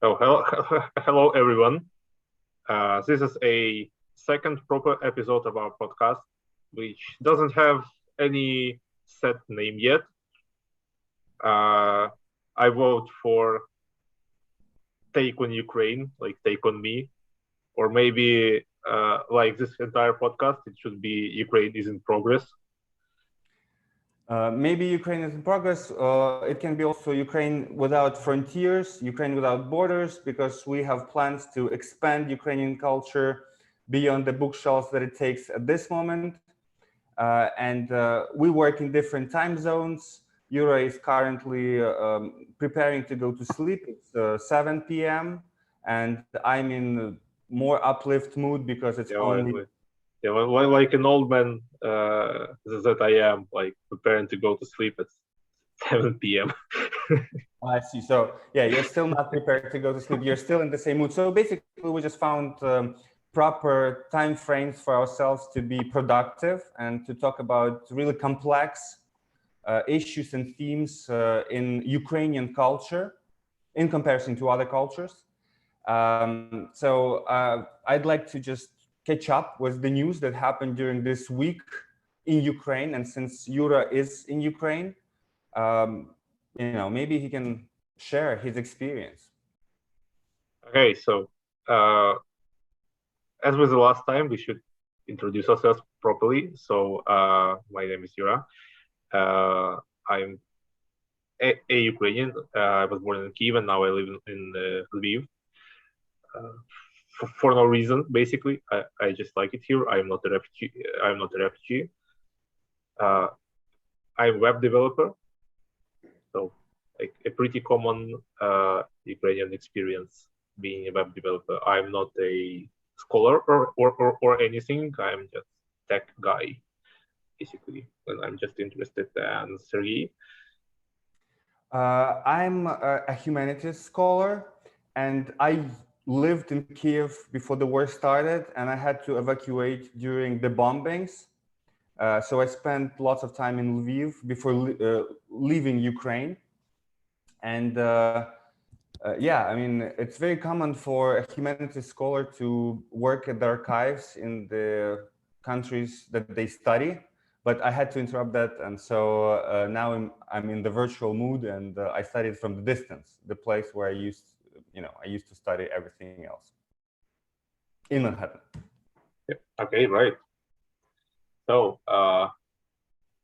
Oh, hello everyone. This is a second proper episode of our podcast, which doesn't have any set name yet. I vote for Take on Ukraine, like Take on Me, or maybe like this entire podcast, it should be Ukraine is in progress. Maybe Ukraine is in progress. It can be also Ukraine without frontiers, Ukraine without borders, because we have plans to expand Ukrainian culture beyond the bookshelves that it takes at this moment. And we work in different time zones. Yura is currently preparing to go to sleep. It's 7 p.m. and I'm in more uplift mood because it's only... Yeah, like an old man that I am, like preparing to go to sleep at 7 p.m. I see. So yeah, you're still not prepared to go to sleep. You're still in the same mood. So basically, we just found proper time frames for ourselves to be productive and to talk about really complex issues and themes in Ukrainian culture in comparison to other cultures. So I'd like to just catch up with the news that happened during this week in Ukraine. And since Yura is in Ukraine, maybe he can share his experience. Okay, so as with the last time, we should introduce ourselves properly. So my name is Yura. I'm a Ukrainian. I was born in Kiev and now I live in Lviv. For no reason, basically. I just like it here. I'm not a refugee. I'm a web developer, so like a pretty common Ukrainian experience being a web developer. I'm not a scholar or anything. I'm just tech guy, basically, and I'm just interested. And Sergey? I'm a humanities scholar, and I lived in Kiev before the war started, and I had to evacuate during the bombings. So I spent lots of time in Lviv before leaving Ukraine. And yeah, I mean, it's very common for a humanities scholar to work at the archives in the countries that they study. But I had to interrupt that, and so now I'm in the virtual mood, and I studied from the distance, the place where I used to study everything else in Manhattan. Okay, right. So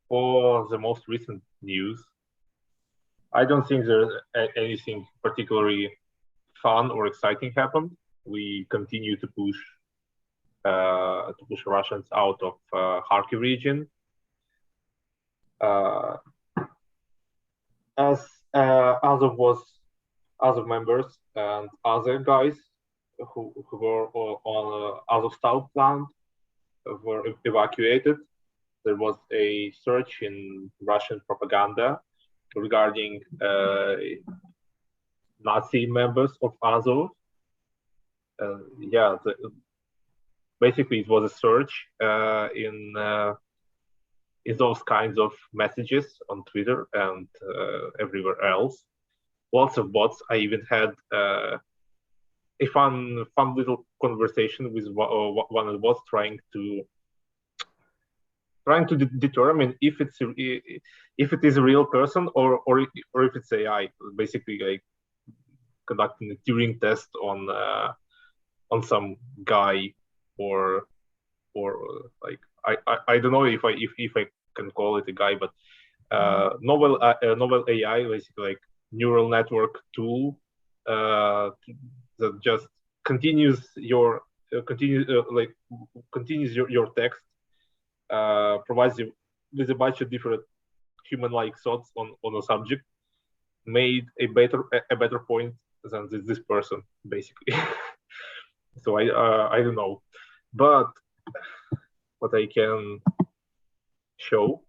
for the most recent news, I don't think there's anything particularly fun or exciting happened. We continue to push Russians out of Kharkiv region. As other members and other guys who were on Azovstal plant were evacuated. There was a search in Russian propaganda regarding Nazi members of Azov. Basically, it was a search in those kinds of messages on Twitter and everywhere else. Lots of bots. I even had a fun little conversation with one of the bots trying to determine if it is a real person or if it's AI. Basically, like conducting a Turing test on some guy or like I don't know if I can call it a guy, but novel AI, basically like neural network tool that just continues your text, provides you with a bunch of different human-like thoughts on a subject, made a better point than this person, basically. So I don't know, but what I can show,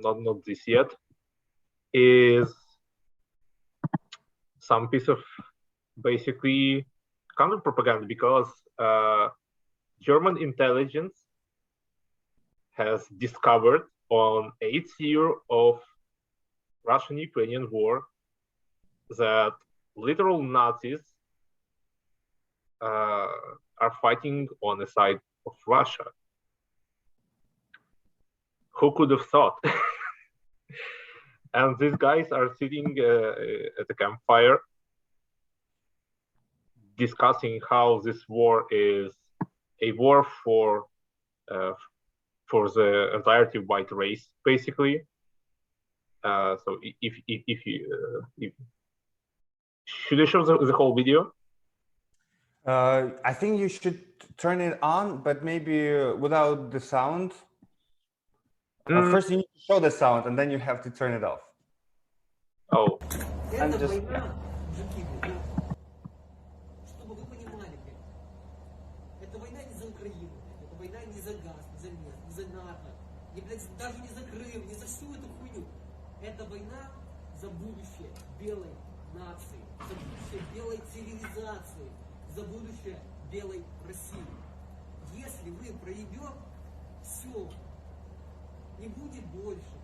not this yet, is some piece of basically counter propaganda, because German intelligence has discovered on 8th year of Russian-Ukrainian war that literal Nazis are fighting on the side of Russia. Who could have thought? And these guys are sitting at a campfire discussing how this war is a war for the entirety of white race, basically. So if should I show the whole video? I think you should turn it on, but maybe without the sound. First, you need to show the sound, and then you have to turn it off. Oh. And just, Чтобы вы понимали, блядь, эта война не за Украину, эта война не за газ, не за нефть, не за НАТО, не, блядь, даже не за Крым, не за всю эту хуйню. Это война за будущее белой нации, за будущее белой цивилизации, за будущее белой России. Если вы проебете, все, не будет больше.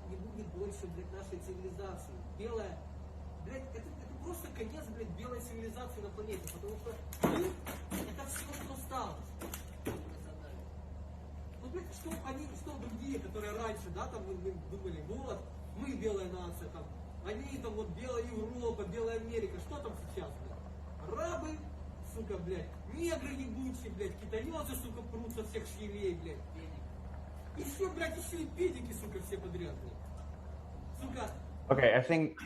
Не будет больше, блядь, нашей цивилизации. Белая, блядь, это просто конец, блядь, белой цивилизации на планете, потому что это все, что осталось. Ну, блядь, что другие, которые раньше, да, там мы думали, вот, мы белая нация, там, они там вот белая Европа, белая Америка, что там сейчас, блядь? Арабы, сука, блядь, негры ебучие, блядь, китаёзы, сука, прут со всех щелей, блядь. И все, блядь, еще и педики, сука, все подряд, блядь. Сука. Okay, I think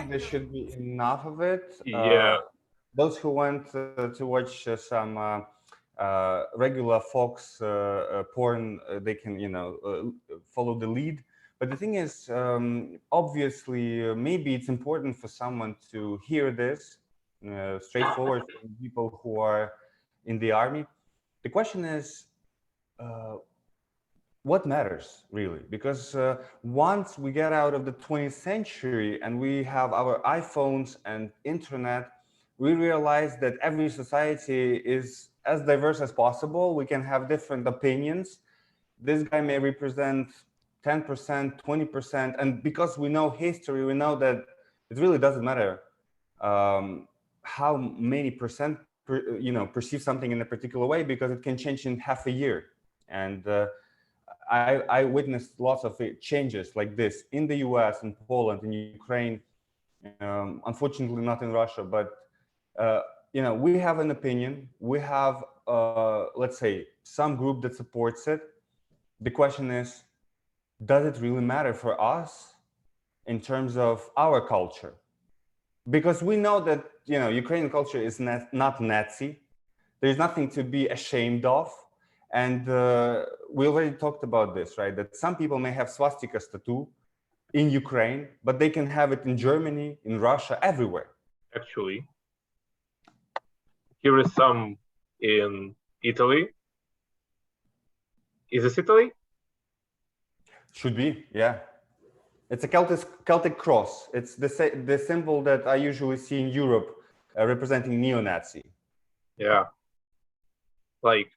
there should be enough of it. Yeah. Those who want to watch some regular Fox porn, they can, follow the lead. But the thing is, obviously, maybe it's important for someone to hear this straightforward from people who are in the army. The question is, what matters really? Because once we get out of the 20th century and we have our iPhones and internet, we realize that every society is as diverse as possible. We can have different opinions. This guy may represent 10%, 20%. And because we know history, we know that it really doesn't matter how many percent perceive something in a particular way, because it can change in half a year. And I witnessed lots of changes like this in the US, in Poland, in Ukraine, unfortunately not in Russia, but we have an opinion. We have, let's say, some group that supports it. The question is, does it really matter for us in terms of our culture? Because we know that, Ukrainian culture is not Nazi. There's nothing to be ashamed of. And we already talked about this, right? That some people may have swastika tattoo in Ukraine, but they can have it in Germany, in Russia, everywhere. Actually, here is some in Italy. Is this Italy? Should be, yeah. It's a Celtic cross. It's the symbol that I usually see in Europe representing neo-Nazi. Yeah. Like,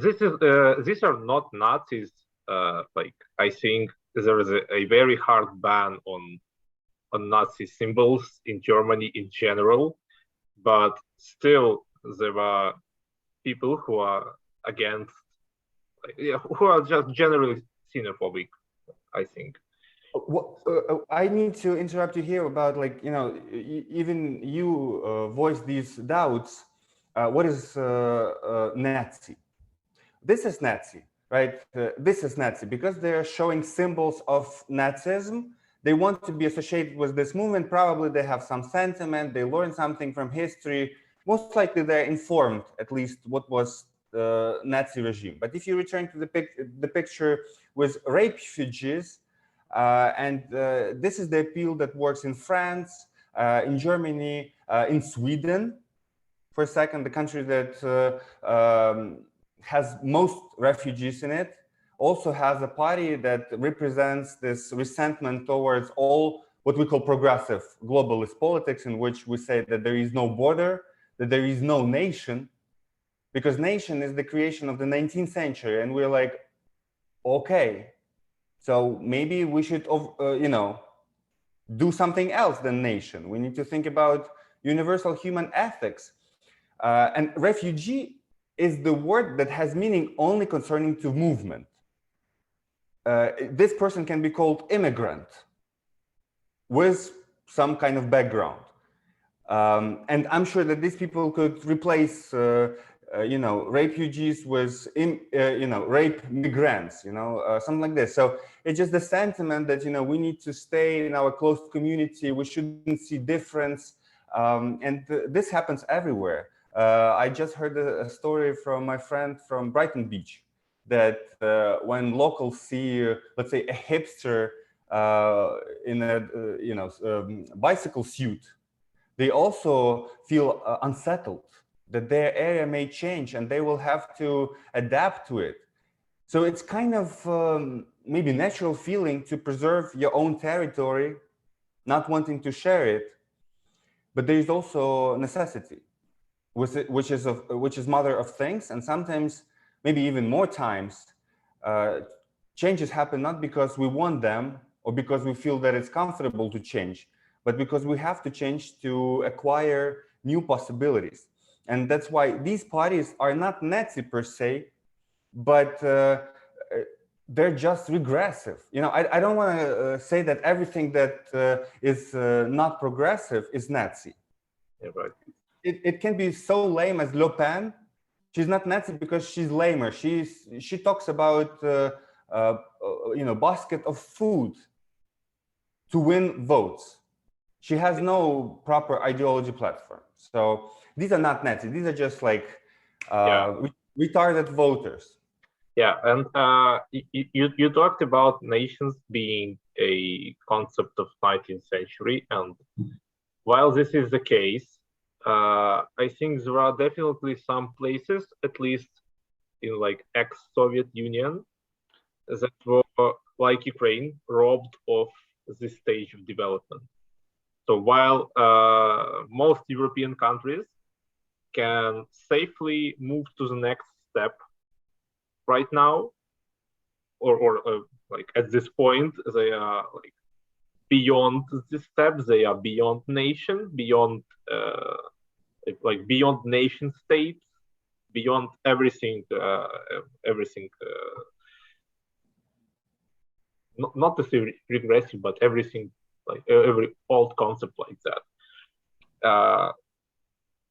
these are not Nazis. I think there is a very hard ban on Nazi symbols in Germany in general, but still there are people who are against, who are just generally xenophobic, I think. I need to interrupt you here about, even you voice these doubts. What is Nazi? This is Nazi, right? This is Nazi because they're showing symbols of Nazism. They want to be associated with this movement. Probably they have some sentiment. They learned something from history. Most likely they're informed, at least, what was the Nazi regime. But if you return to the picture with refugees, and this is the appeal that works in France, in Germany, in Sweden, for a second, the country that has most refugees in it, also has a party that represents this resentment towards all what we call progressive globalist politics, in which we say that there is no border, that there is no nation, because nation is the creation of the 19th century. And we're like, okay, So maybe we should, you know, do something else than nation. We need to think about universal human ethics. And refugee is the word that has meaning only concerning to movement. This person can be called immigrant with some kind of background. And I'm sure that these people could replace, you know, refugees with, you know, rape migrants, you know, something like this. So it's just the sentiment that, you know, we need to stay in our close community. We shouldn't see difference. And this happens everywhere. I just heard a story from my friend from Brighton Beach that when locals see, let's say, a hipster in a, you know, bicycle suit, they also feel unsettled that their area may change and they will have to adapt to it. So it's kind of maybe natural feeling to preserve your own territory, not wanting to share it, but there is also necessity, which is mother of things. And sometimes, maybe even more times, changes happen not because we want them or because we feel that it's comfortable to change, but because we have to change to acquire new possibilities. And that's why these parties are not Nazi per se, but they're just regressive. You know, I don't want to say that everything that is not progressive is Nazi. Yeah, right. It can be so lame as Le Pen. She's not Nazi because she's lamer. She talks about you know, basket of food to win votes. She has no proper ideology platform. So these are not Nazis. These are just like retarded voters. Yeah, and you talked about nations being a concept of 19th century, and while this is the case, I think there are definitely some places, at least in like ex-Soviet Union, that were, like Ukraine, robbed of this stage of development. So while most European countries can safely move to the next step right now, or like at this point, they are like beyond this step. They are beyond nation, beyond like beyond nation states, beyond everything, everything. Not to say regressive, but everything, like every old concept like that.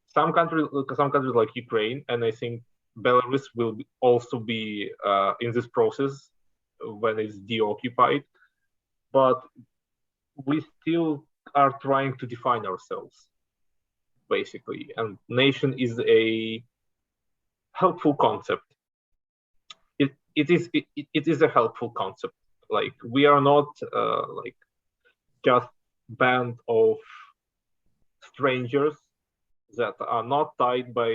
Some countries like Ukraine, and I think Belarus will also be in this process when it's deoccupied. But we still are trying to define ourselves, basically, and nation is a helpful concept. It is a helpful concept. Like, we are not like just band of strangers that are not tied by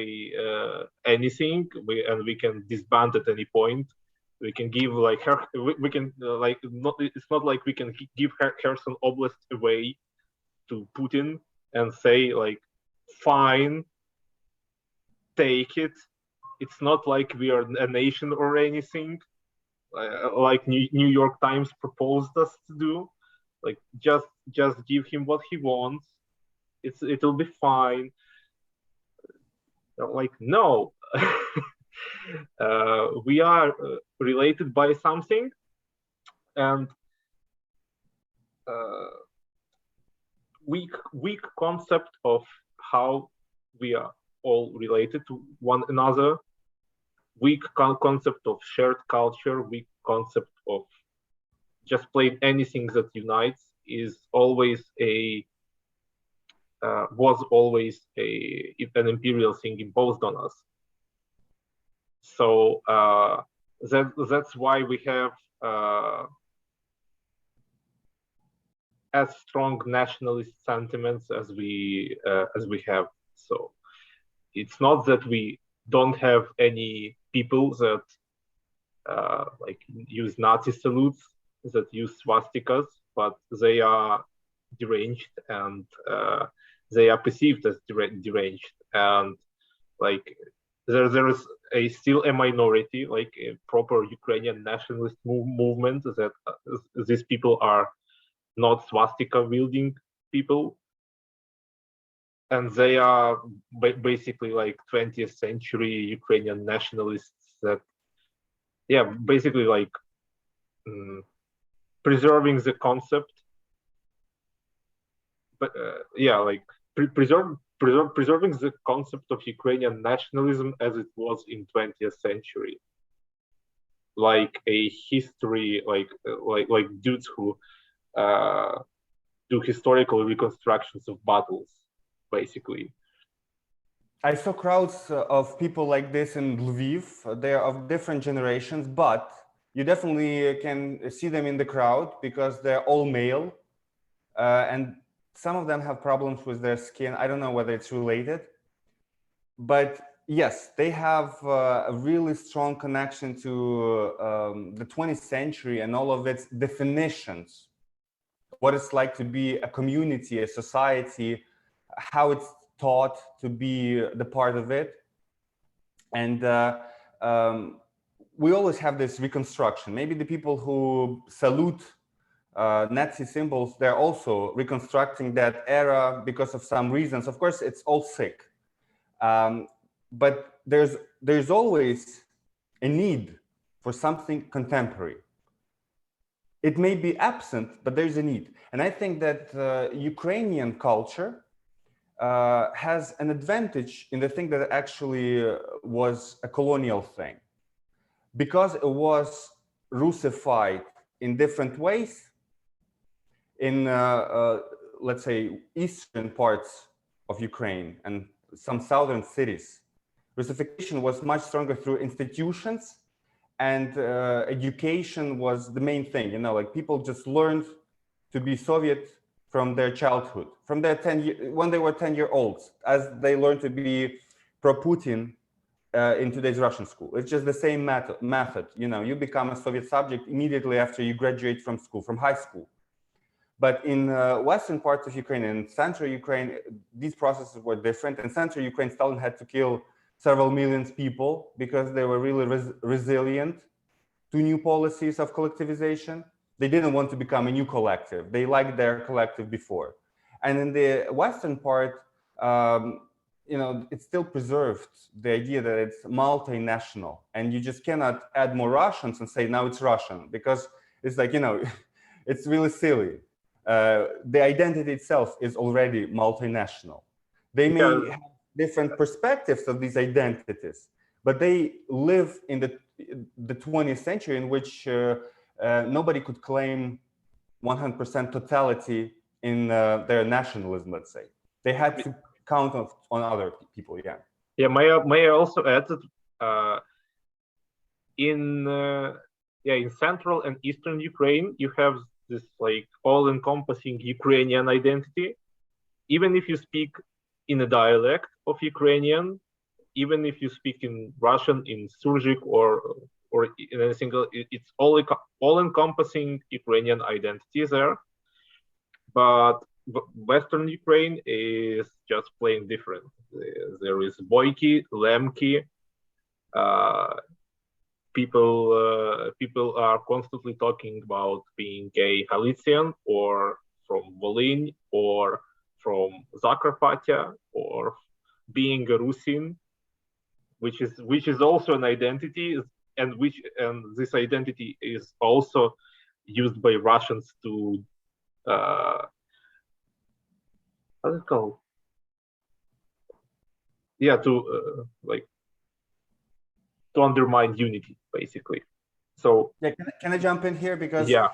anything. We can disband at any point. We can give like we can like not. It's not like we can give Kherson Oblast away to Putin and say like, fine, take it. It's not like we are a nation or anything, like New York Times proposed us to do. Like, just give him what he wants. It'll be fine. Like, no. We are related by something, and weak concept of how we are all related to one another, weak concept of shared culture, weak concept of just plain anything that unites is always was always an imperial thing imposed on us. So that's why we have as strong nationalist sentiments as we have. So it's not that we don't have any people that like use Nazi salutes, that use swastikas, but they are deranged, and they are perceived as deranged, and like there is still a minority, like a proper Ukrainian nationalist movement, that these people are not swastika wielding people, and they are basically like 20th century Ukrainian nationalists that, yeah, basically like preserving the concept, but yeah, like preserving the concept of Ukrainian nationalism as it was in 20th century, like a history, like dudes who do historical reconstructions of battles, basically. I saw crowds of people like this in Lviv. They are of different generations, but you definitely can see them in the crowd because they're all male, and some of them have problems with their skin. I don't know whether it's related, but yes, they have a really strong connection to the 20th century and all of its definitions, what it's like to be a community, a society, how it's taught to be the part of it. And we always have this reconstruction. Maybe the people who salute Nazi symbols, they're also reconstructing that era because of some reasons. Of course, it's all sick. But there's always a need for something contemporary. It may be absent, but there's a need. And I think that Ukrainian culture has an advantage in the thing that actually was a colonial thing. Because it was Russified in different ways, in, let's say, eastern parts of Ukraine and some southern cities, Russification was much stronger through institutions, and education was the main thing. You know, like people just learned to be Soviet from their childhood, from their when they were 10-year-olds, as they learned to be pro-Putin in today's Russian school. It's just the same method. You know, you become a Soviet subject immediately after you graduate from school, from high school. But in western parts of Ukraine and central Ukraine, these processes were different. In central Ukraine, Stalin had to kill several million people because they were really resilient to new policies of collectivization. They didn't want to become a new collective. They liked their collective before. And in the western part, you know, it's still preserved the idea that it's multinational, and you just cannot add more Russians and say now it's Russian, because it's like, you know, it's really silly. The identity itself is already multinational. They may have different perspectives of these identities, but they live in the 20th century in which nobody could claim 100% totality in their nationalism, let's say. They had to count on other people, yeah. Yeah, may I also add that in central and eastern Ukraine, you have this like all-encompassing Ukrainian identity. Even if you speak in a dialect of Ukrainian, even if you speak in Russian, in Surzhyk, or in anything, it's all-encompassing Ukrainian identity there. But Western Ukraine is just plain different. There is Boyki, Lemki. People are constantly talking about being a Galician, or from Volyn, or from Zakarpattia, or being a Rusyn, which is also an identity, and this identity is also used by Russians to how's it called? Yeah, to to undermine unity, basically. So yeah, can I jump in here? Because yeah,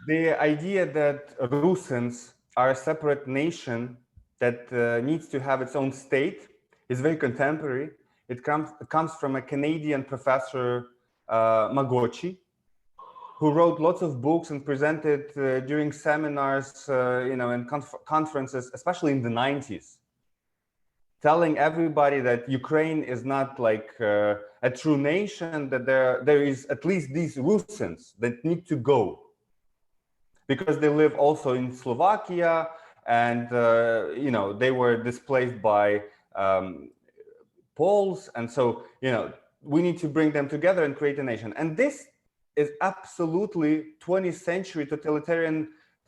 the idea that Rusyns are a separate nation that needs to have its own state is very contemporary. It comes from a Canadian professor, Magochi, who wrote lots of books and presented during seminars, you know, and conferences, especially in the 90s, telling everybody that Ukraine is not like a true nation, that there is at least these Rusyns that need to go, because they live also in Slovakia, and you know, they were displaced by Poles. And so, we need to bring them together and create a nation. And this is absolutely 20th century totalitarian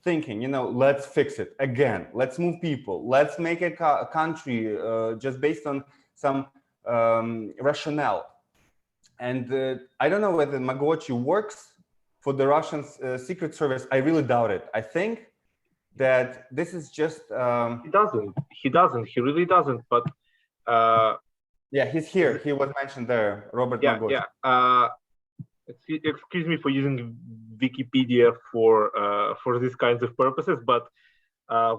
thinking. Let's fix it again. Let's move people. Let's make a country just based on some rationale. And I don't know whether Magochi works for the Russian Secret Service. I really doubt it. I think that this is just... He doesn't. He really doesn't. But... yeah, he's here. He was mentioned there, Robert Magochi. Yeah. Excuse me for using Wikipedia for these kinds of purposes, but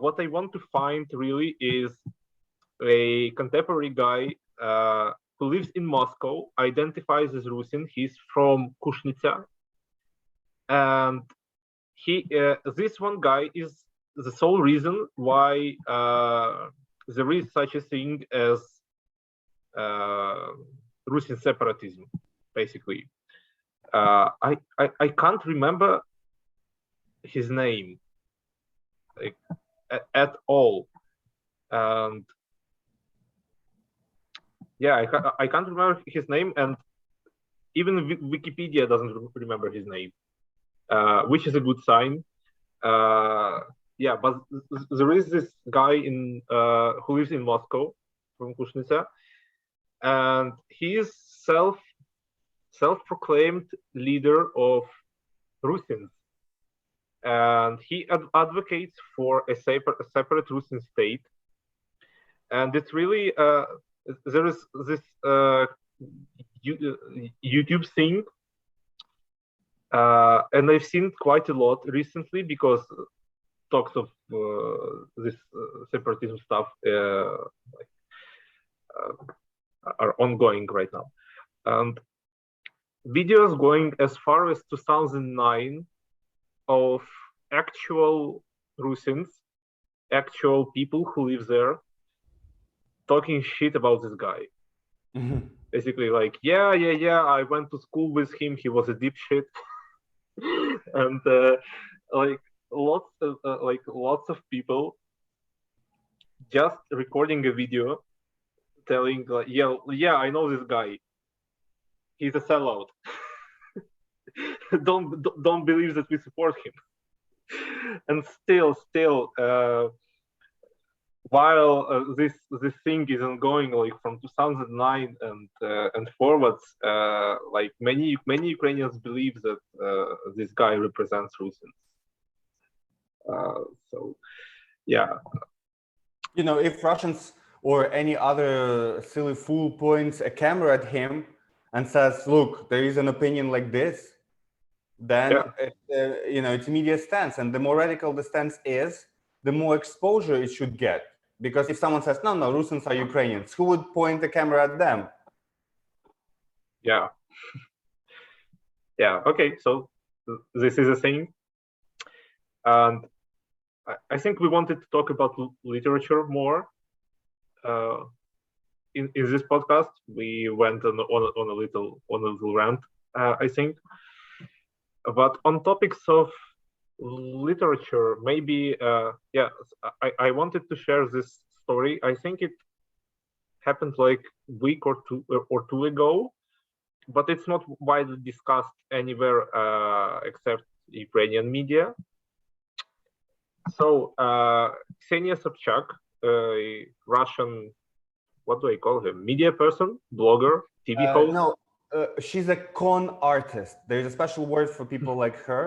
what I want to find really is a contemporary guy who lives in Moscow, identifies as Rusyn. He's from Kushnitsa, and this one guy is the sole reason why there is such a thing as Rusyn separatism, basically. I can't remember his name at all, and yeah, I can't remember his name, and even Wikipedia doesn't remember his name, which is a good sign. Yeah, but there is this guy who lives in Moscow from Kushnitsa, and he is self-proclaimed leader of Rusyns, and he advocates for a separate Rusyn state. And it's really there is this YouTube thing, and I've seen it quite a lot recently because talks of this separatism stuff are ongoing right now, and videos going as far as 2009 of actual Rusyns, actual people who live there, talking shit about this guy. Mm-hmm. Basically, like, yeah, I went to school with him. He was a dipshit, and lots of people just recording a video, telling, like, yeah, I know this guy. He's a sellout. don't believe that we support him. And still, while this thing is ongoing, like from 2009 and forwards, like many Ukrainians believe that this guy represents Rusyns. So, yeah. If Russians or any other silly fool points a camera at him and says, "Look, there is an opinion like this," then it's a media stance, and the more radical the stance is, the more exposure it should get. Because if someone says, "No, Rusyns are Ukrainians," who would point the camera at them? Yeah. Yeah. Okay. So this is a thing, and I think we wanted to talk about literature more. In this podcast, we went on a little rant, I think. But on topics of literature, maybe I wanted to share this story. I think it happened like a week or two ago, but it's not widely discussed anywhere except Ukrainian media. So Ksenia Sobchak, a Russian, what do I call her? Media person, blogger, TV host? No, she's a con artist. There's a special word for people like her.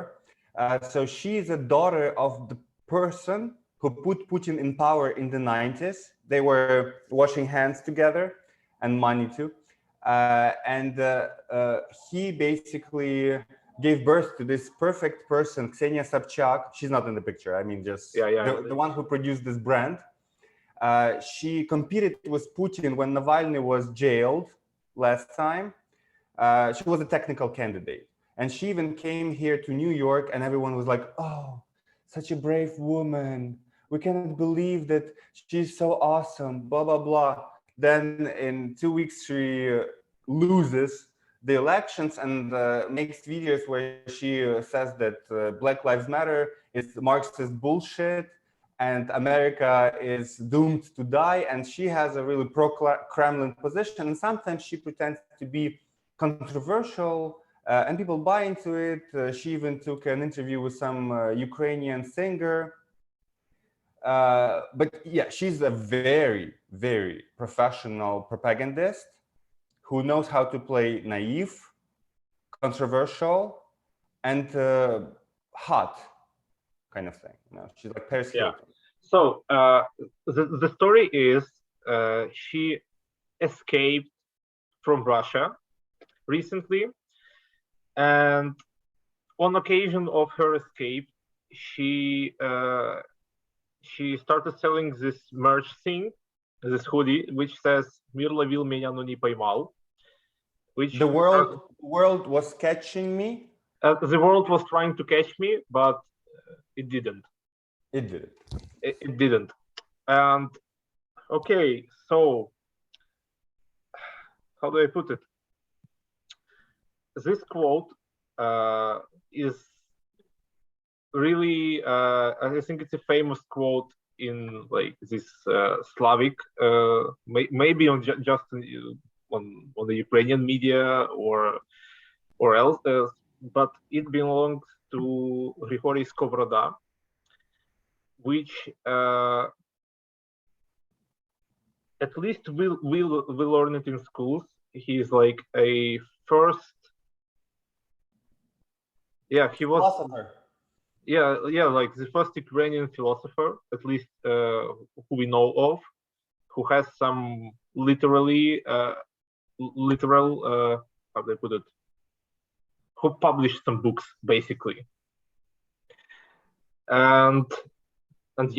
So she's a daughter of the person who put Putin in power in the 90s. They were washing hands together, and money too. And he basically gave birth to this perfect person, Ksenia Sobchak. She's not in the picture. I mean, just the one who produced this brand. She competed with Putin when Navalny was jailed last time. She was a technical candidate. And she even came here to New York, and everyone was like, "Oh, such a brave woman. We cannot believe that she's so awesome, blah, blah, blah." Then in 2 weeks, she loses the elections and makes videos where she says that Black Lives Matter is Marxist bullshit. and America is doomed to die, and she has a really pro-Kremlin position, and sometimes she pretends to be controversial, and people buy into it. She even took an interview with some Ukrainian singer. But yeah, she's a very, very professional propagandist who knows how to play naive, controversial, and hot kind of thing. You know, she's like Paris Hilton. So the story is she escaped from Russia recently, and on occasion of her escape, she started selling this merch thing, this hoodie, which says "Мир ловил меня, но не поймал," which the world was catching me. The world was trying to catch me, but it didn't. It did. It didn't. And okay, so how do I put it? This quote is really, I think it's a famous quote in like this Slavic, maybe on just on the Ukrainian media or else, but it belongs to Grigory Skovroda, which at least we learn it in schools. He's like a first, he was philosopher. Like the first Ukrainian philosopher, at least who we know of, who has some literal, how do I put it? Who published some books basically, and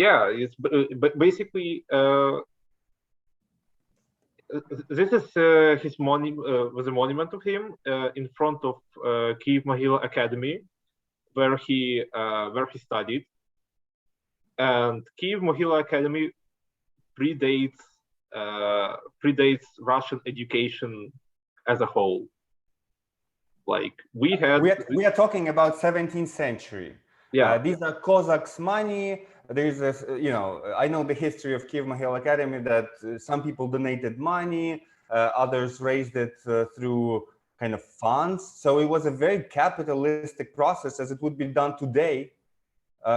yeah, it's basically this is his was a monument of him in front of Kyiv Mohyla Academy, where he studied, and Kyiv Mohyla Academy predates Russian education as a whole. Like we are talking about 17th century. Yeah, these are Cossacks' money. There's this, you know, I know the history of Kyiv Mohyla Academy, that some people donated money, others raised it through kind of funds. So it was a very capitalistic process, as it would be done today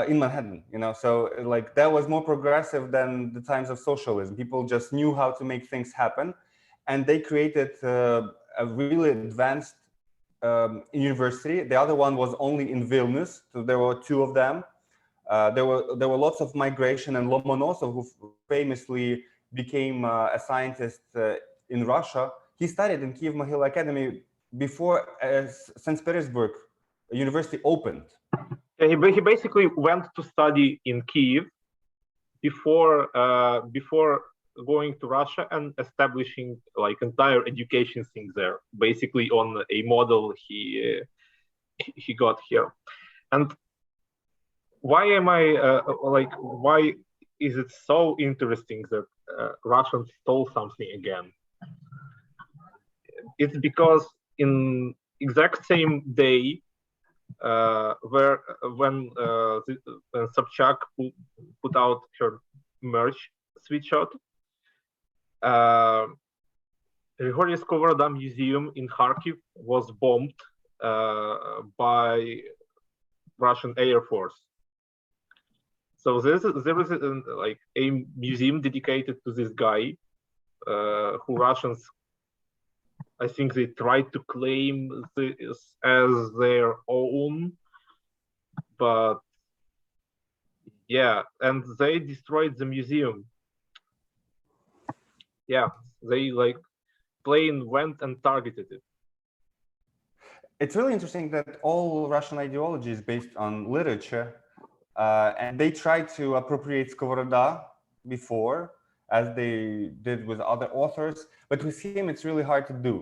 in Manhattan, you know. So like that was more progressive than the times of socialism. People just knew how to make things happen, and they created a really advanced university. The other one was only in Vilnius, so there were two of them. There were lots of migration, and Lomonosov, who famously became a scientist in Russia, he studied in Kyiv Mohyla Academy before St. Petersburg University opened. Yeah, he basically went to study in Kyiv before going to Russia and establishing like entire education thing there, basically on a model he got here. And why am I why is it so interesting that Russians stole something again? It's because in exact same day when Sobchak put out her merch sweatshirt, Grigory Skovroda Museum in Kharkiv was bombed by Russian Air Force. So there is like a museum dedicated to this guy, who Russians, I think they tried to claim this as their own, but yeah, and they destroyed the museum. Yeah, they like plane went and targeted it. It's really interesting that all Russian ideology is based on literature, and they tried to appropriate Skovroda before, as they did with other authors, but with him it's really hard to do.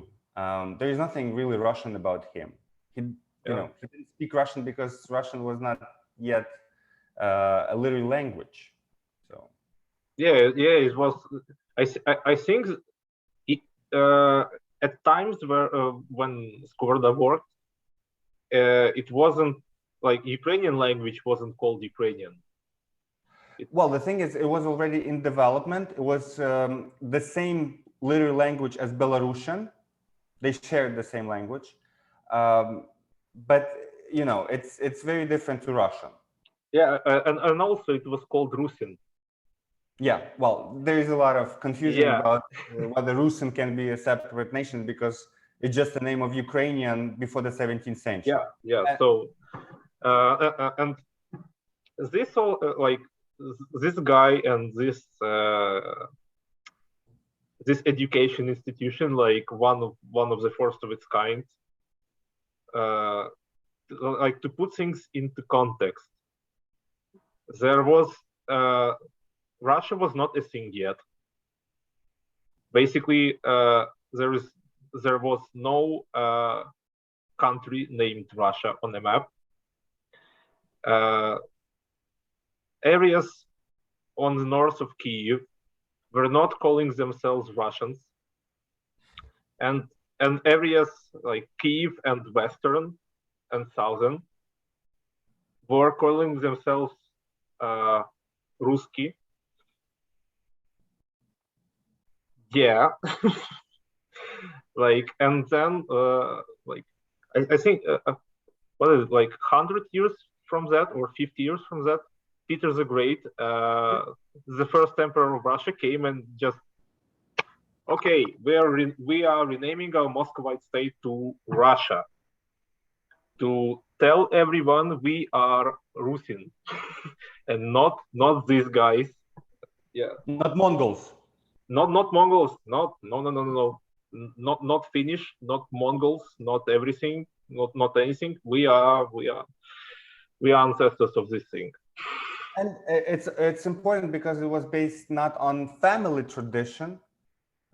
There is nothing really Russian about him. He didn't speak Russian because Russian was not yet a literary language. So it was. I think at times when Skovroda worked, it wasn't like Ukrainian language wasn't called Ukrainian. Well, the thing is, it was already in development. It was the same literary language as Belarusian. They shared the same language, but you know, it's very different to Russian. Yeah, and also it was called Rusyn. Yeah, well, there is a lot of confusion Yeah. about whether Rusyn can be a separate nation because it's just the name of Ukrainian before the 17th century. Yeah, yeah. So, and this all like this guy and this education institution, like one of the first of its kind, like to put things into context. There was Russia was not a thing yet. Basically, there was no country named Russia on the map. Areas on the north of Kyiv were not calling themselves Russians, and areas like Kyiv and Western and Southern were calling themselves Ruski. Yeah. Like, and then like I think what is it, like 100 years from that or 50 years from that, Peter the Great, the first emperor of Russia, came and just, okay, we are renaming our Muscovite state to Russia to tell everyone we are Rusyn and not these guys. Yeah. Not Mongols. Not Mongols. No. Not Finnish. Not Mongols. Not everything. Not anything. We are ancestors of this thing. And it's important because it was based not on family tradition,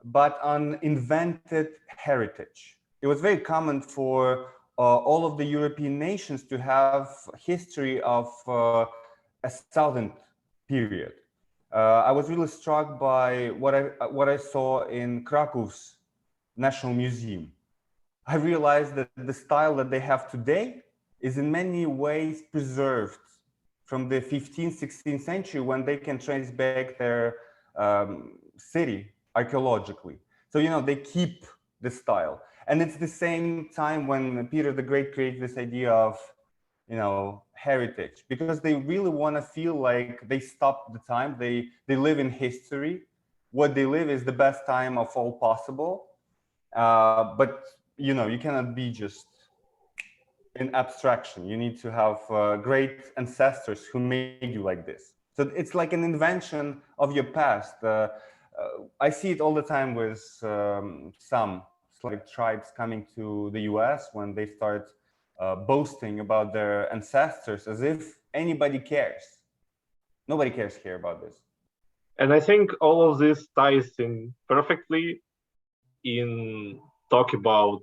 but on invented heritage. It was very common for all of the European nations to have history of a southern period. I was really struck by what I saw in Krakow's National Museum. I realized that the style that they have today is in many ways preserved from the 15th, 16th century, when they can trace back their city archaeologically. So, you know, they keep the style. And it's the same time when Peter the Great created this idea of, you know, heritage, because they really want to feel like they stopped the time. They live in history. What they live is the best time of all possible. But, you know, you cannot be just in abstraction. You need to have great ancestors who made you like this. So it's like an invention of your past. I see it all the time with some Slavic tribes coming to the US when they start boasting about their ancestors as if anybody cares. Nobody cares here about this. And I think all of this ties in perfectly in talk about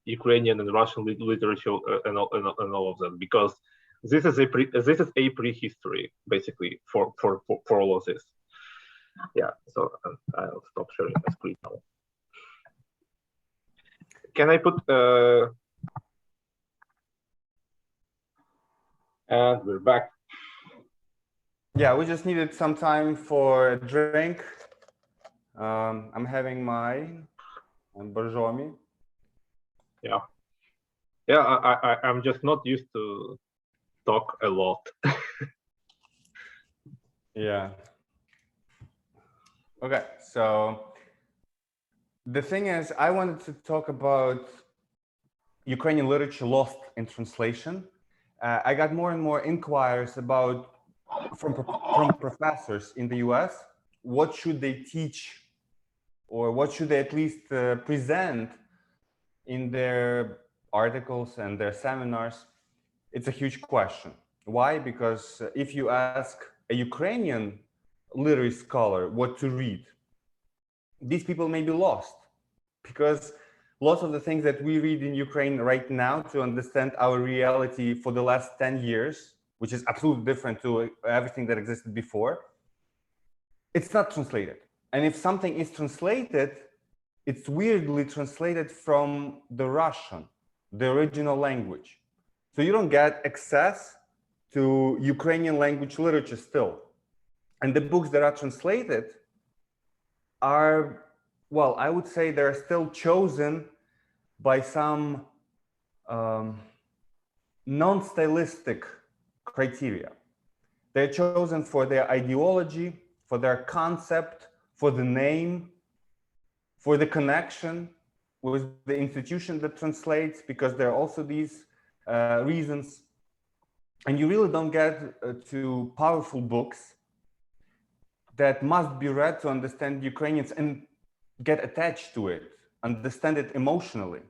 Ukrainian and Russian literature and all of that, because this is a prehistory basically for all of this. Yeah, so I'll stop sharing my screen now. Can I put and we're back. Yeah, we just needed some time for a drink. I'm having my Borjomi. Yeah, I'm just not used to talk a lot. Yeah. Okay, so the thing is, I wanted to talk about Ukrainian literature lost in translation. I got more and more inquiries about from professors in the US. What should they teach, or what should they at least present in their articles and their seminars? It's a huge question. Why? Because if you ask a Ukrainian literary scholar what to read, these people may be lost, because lots of the things that we read in Ukraine right now to understand our reality for the last 10 years, which is absolutely different to everything that existed before, it's not translated. And if something is translated, it's weirdly translated from the Russian, the original language. So you don't get access to Ukrainian language literature still. And the books that are translated are, well, I would say they're still chosen by some non-stylistic criteria. They're chosen for their ideology, for their concept, for the name, for the connection with the institution that translates, because there are also these reasons. And you really don't get to powerful books that must be read to understand Ukrainians and get attached to it, understand it emotionally,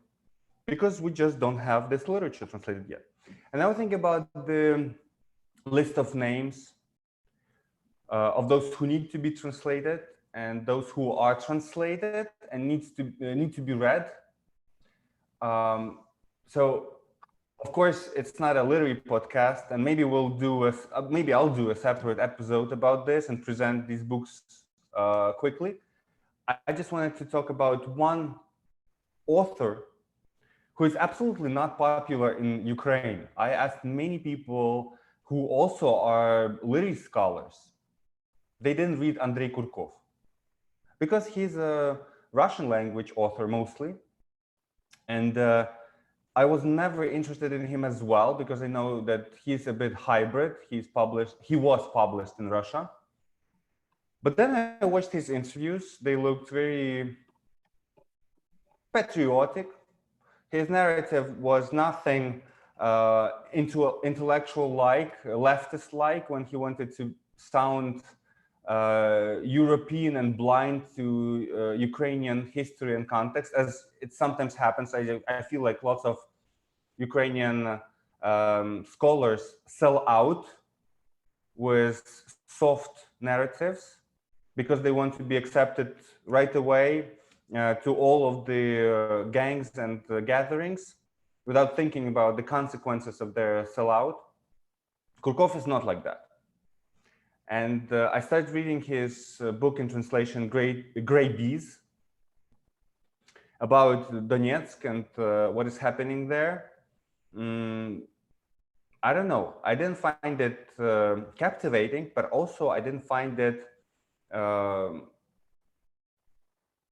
because we just don't have this literature translated yet. And I was thinking about the list of names of those who need to be translated and those who are translated and need to be read. So, of course, it's not a literary podcast, and maybe we'll do maybe I'll do a separate episode about this and present these books quickly. I just wanted to talk about one author who is absolutely not popular in Ukraine. I asked many people who also are literary scholars. They didn't read Andrei Kurkov because he's a Russian language author mostly. And I was never interested in him as well, because I know that he's a bit hybrid. He was published in Russia. But then I watched his interviews. They looked very patriotic. His narrative was nothing intellectual-like, leftist-like, when he wanted to sound European and blind to Ukrainian history and context, as it sometimes happens. I feel like lots of Ukrainian scholars sell out with soft narratives because they want to be accepted right away to all of the gangs and gatherings without thinking about the consequences of their sellout. Kurkov is not like that. And I started reading his book in translation, Gray Bees, about Donetsk and what is happening there. I don't know. I didn't find it captivating, but also I didn't find it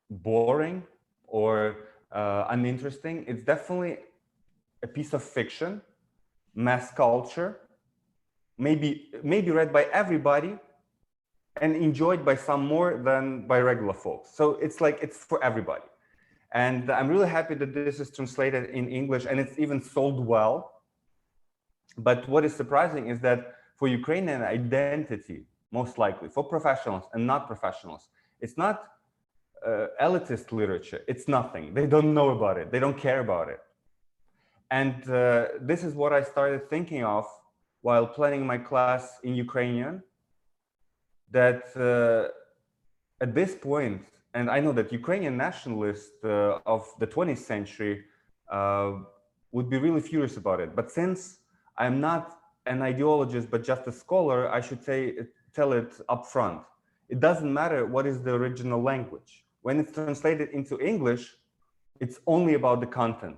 boring or uninteresting. It's definitely a piece of fiction, mass culture, maybe read by everybody and enjoyed by some more than by regular folks. So it's like, it's for everybody. And I'm really happy that this is translated in English and it's even sold well. But what is surprising is that for Ukrainian identity, most likely, for professionals and not professionals, it's not elitist literature. It's nothing. They don't know about it. They don't care about it. And this is what I started thinking of while planning my class in Ukrainian, that at this point, and I know that Ukrainian nationalists of the 20th century would be really furious about it. But since I'm not an ideologist, but just a scholar, I should tell it up front. It doesn't matter what is the original language. When it's translated into English, it's only about the content.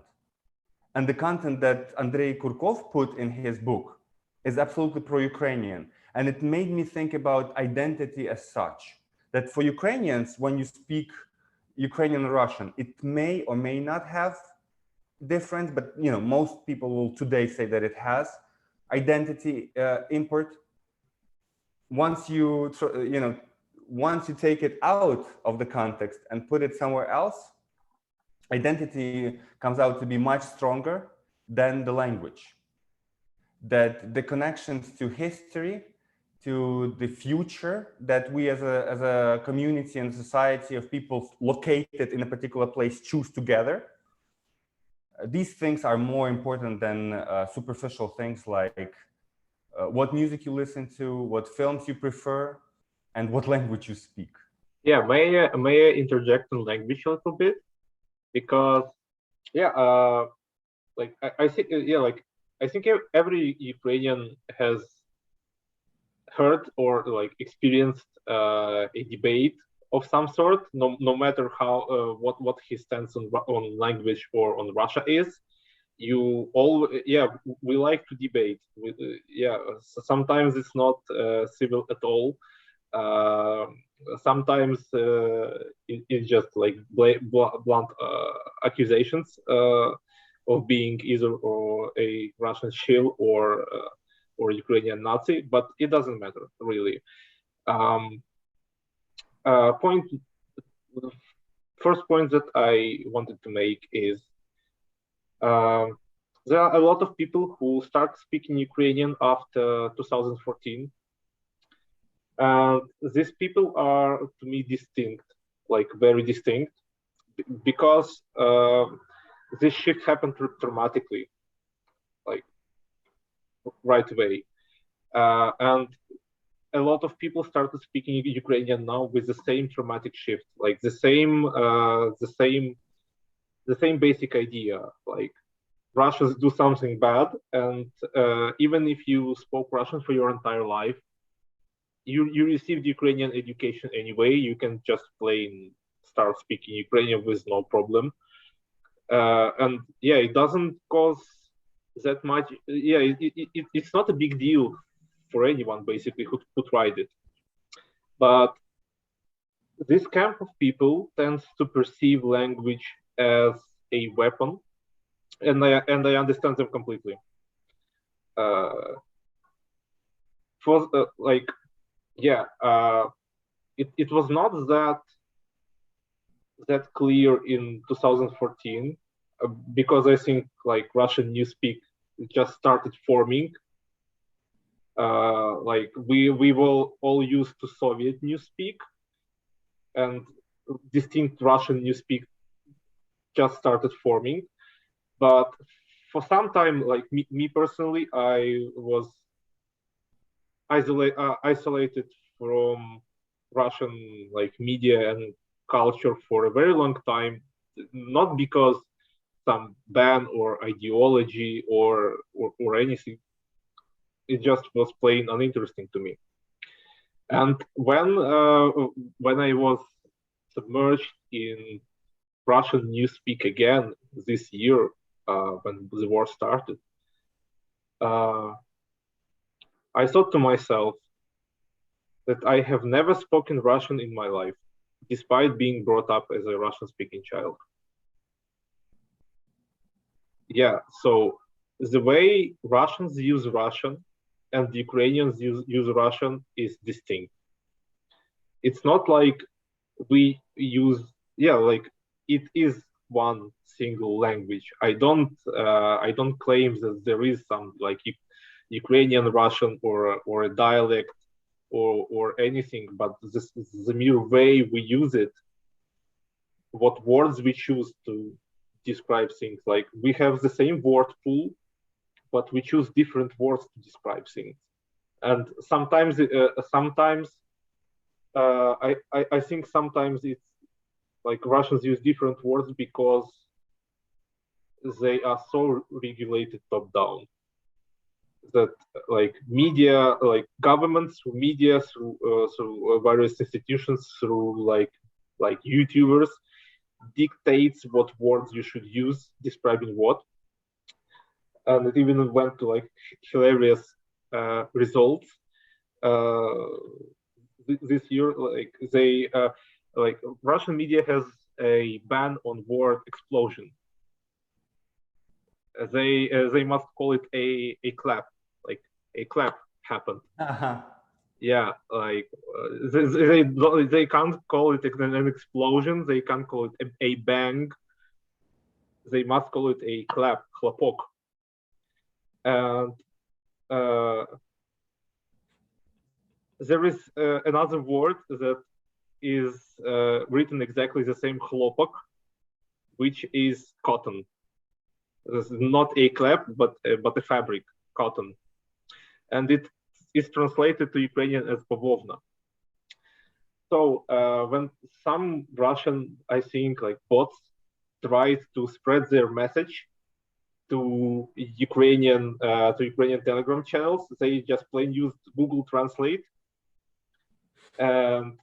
And the content that Andrei Kurkov put in his book is absolutely pro-Ukrainian. And it made me think about identity as such, that for Ukrainians, when you speak Ukrainian or Russian, it may or may not have difference, but most people will today say that it has identity import. Once you take it out of the context and put it somewhere else, identity comes out to be much stronger than the language. That the connections to history, to the future, that we as a community and society of people located in a particular place choose together, these things are more important than superficial things like what music you listen to, what films you prefer, and what language you speak. Yeah, may I interject in language a little bit? Because I think every Ukrainian has heard or experienced a debate of some sort, no matter how what his stance on language or on Russia is. We like to debate. Sometimes it's not civil at all, Sometimes it's just like blunt accusations of being either or a Russian shill or Ukrainian Nazi, but it doesn't matter really. First point that I wanted to make is there are a lot of people who start speaking Ukrainian after 2014. And these people are, to me, distinct, like very distinct, because this shift happened dramatically, like right away. And a lot of people started speaking Ukrainian now with the same traumatic shift, like the same basic idea, like Russians do something bad, and even if you spoke Russian for your entire life, you received Ukrainian education anyway. You can just plain start speaking Ukrainian with no problem. And yeah, it doesn't cause that much. Yeah, it's not a big deal for anyone basically who tried it. But this camp of people tends to perceive language as a weapon, and I understand them completely. It was not that clear in 2014 because I think like Russian newspeak just started forming. Like we were all used to Soviet newspeak, and distinct Russian newspeak just started forming. But for some time, like me personally, I was isolated from Russian like media and culture for a very long time, not because some ban or ideology or anything. It just was plain uninteresting to me. And when I was submerged in Russian newspeak again this year, when the war started, I thought to myself that I have never spoken Russian in my life, despite being brought up as a Russian-speaking child. Yeah, so the way Russians use Russian and the Ukrainians use Russian is distinct. It's not like we use, like it is one single language. I don't claim that there is some like Ukrainian Russian or a dialect or anything, but this is the mere way we use it, what words we choose to describe things. Like we have the same word pool, but we choose different words to describe things. And sometimes I think sometimes it's like Russians use different words because they are so regulated top down that like media, like governments through media, through various institutions, through like YouTubers dictates what words you should use describing what. And it even went to like hilarious results this year. Like they like Russian media has a ban on word explosion. They must call it a clap, like a clap happened. Yeah, like they can't call it an explosion. They can't call it a bang. They must call it a clap, хлопок. And there is another word that is written exactly the same, хлопок, which is cotton. This is not a clap, but a fabric, cotton, and it is translated to Ukrainian as bavovna. So when some Russian, I think, like bots, tried to spread their message to Ukrainian Telegram channels, they just plain used Google Translate, and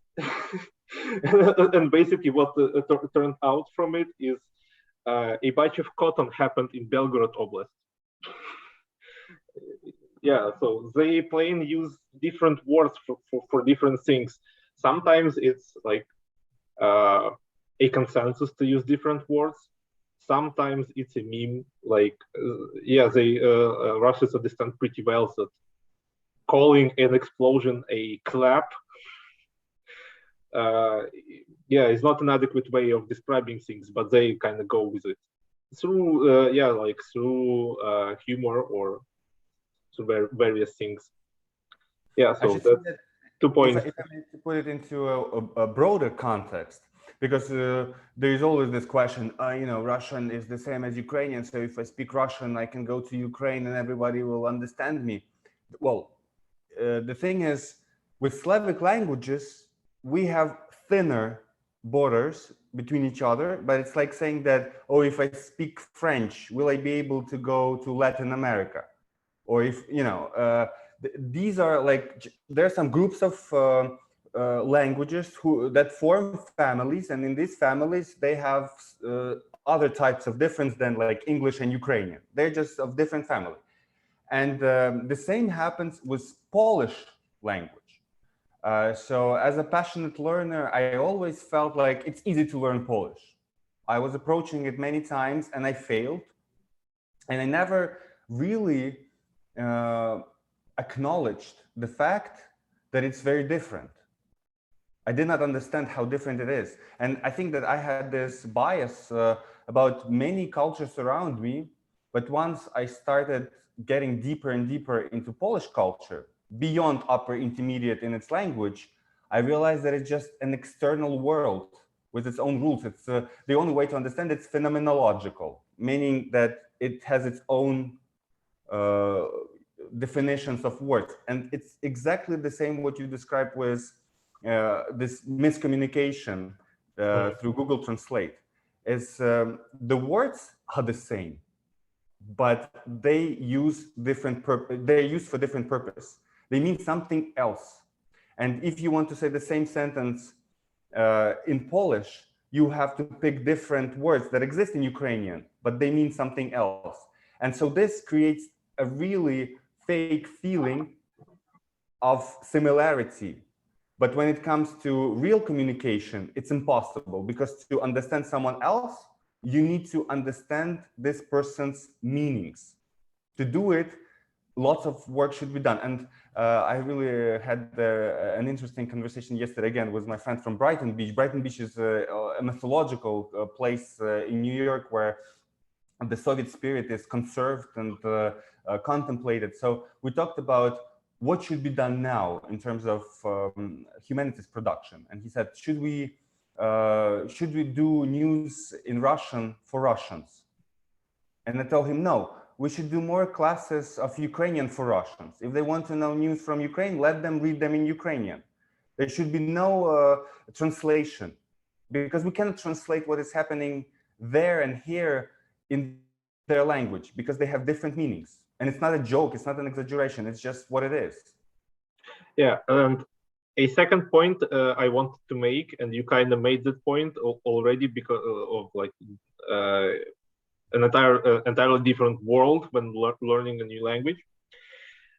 and basically what turned out from it is a bunch of cotton happened in Belgorod Oblast. Yeah, so they plain use different words for different things. Sometimes it's like a consensus to use different words. Sometimes it's a meme. Like yeah, they Russians understand pretty well that calling an explosion a clap, yeah, it's not an adequate way of describing things, but they kind of go with it through yeah, like through humor or through various things. Yeah, so that's 2 points. If I may put it into a broader context, because there is always this question, you know, Russian is the same as Ukrainian, so if I speak Russian, I can go to Ukraine and everybody will understand me. Well, the thing is, with Slavic languages, we have thinner borders between each other, but it's like saying that, oh, if I speak French, will I be able to go to Latin America? Or if, you know, these are like, there are some groups of languages that form families, and in these families, they have other types of difference than like English and Ukrainian. They're just of different family. And the same happens with Polish language. So as a passionate learner, I always felt like it's easy to learn Polish. I was approaching it many times and I failed. And I never really acknowledged the fact that it's very different. I did not understand how different it is. And I think that I had this bias about many cultures around me. But once I started getting deeper and deeper into Polish culture, beyond upper intermediate in its language, I realized that it's just an external world with its own rules. It's the only way to understand it's phenomenological, meaning that it has its own definitions of words. And it's exactly the same what you described with this miscommunication through Google Translate. Is the words are the same, but they use they're used for different purpose. They mean something else. And if you want to say the same sentence in Polish, you have to pick different words that exist in Ukrainian, but they mean something else. And so this creates a really fake feeling of similarity. But when it comes to real communication, it's impossible, because to understand someone else, you need to understand this person's meanings. To do it, lots of work should be done. And I really had an interesting conversation yesterday again with my friend from Brighton Beach. Brighton Beach is a mythological place in New York where the Soviet spirit is conserved and contemplated. So we talked about what should be done now in terms of humanities production. And he said, should we do news in Russian for Russians? And I told him, no, we should do more classes of Ukrainian for Russians. If they want to know news from Ukraine, let them read them in Ukrainian. There should be no translation, because we cannot translate what is happening there and here in their language, because they have different meanings. And it's not a joke, it's not an exaggeration, it's just what it is. Yeah, and a second point I wanted to make, and you kind of made that point already, because of like an entirely different world when learning a new language.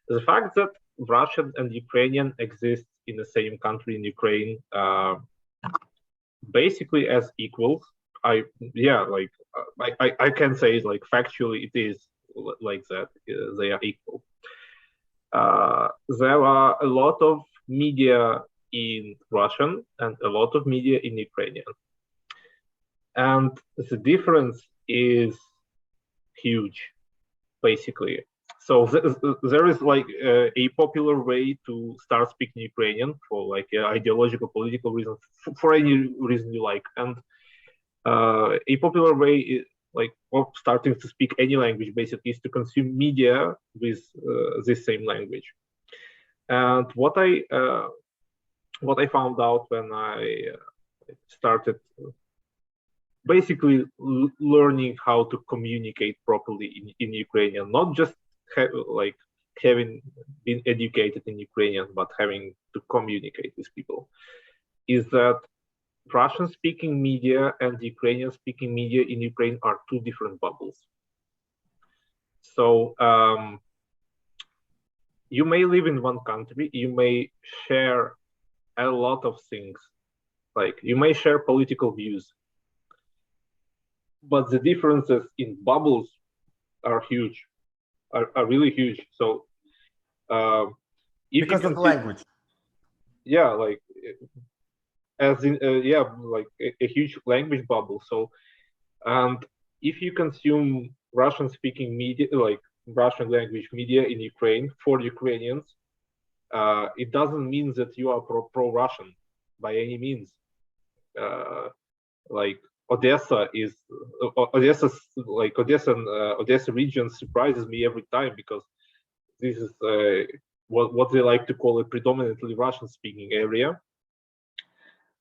The fact that Russian and Ukrainian exist in the same country in Ukraine, basically as equals. I can say like factually it is like that. They are equal. There are a lot of media in Russian and a lot of media in Ukrainian, and the difference is huge, basically. So there is like a popular way to start speaking Ukrainian for like ideological, political reasons, for any reason you like, and a popular way is like of starting to speak any language basically is to consume media with this same language. And what I found out when I started basically learning how to communicate properly in Ukrainian, not just having been educated in Ukrainian, but having to communicate with people, is that Russian-speaking media and Ukrainian-speaking media in Ukraine are two different bubbles. So you may live in one country, you may share a lot of things, like you may share political views, but the differences in bubbles are huge, are really huge. So if Because you of the consider, language. yeah, like as in yeah, like a huge language bubble. So and if you consume Russian speaking media, like Russian language media in Ukraine for Ukrainians, it doesn't mean that you are pro-Russian by any means. Like Odessa is Odessa region surprises me every time, because this is what they like to call a predominantly Russian speaking area.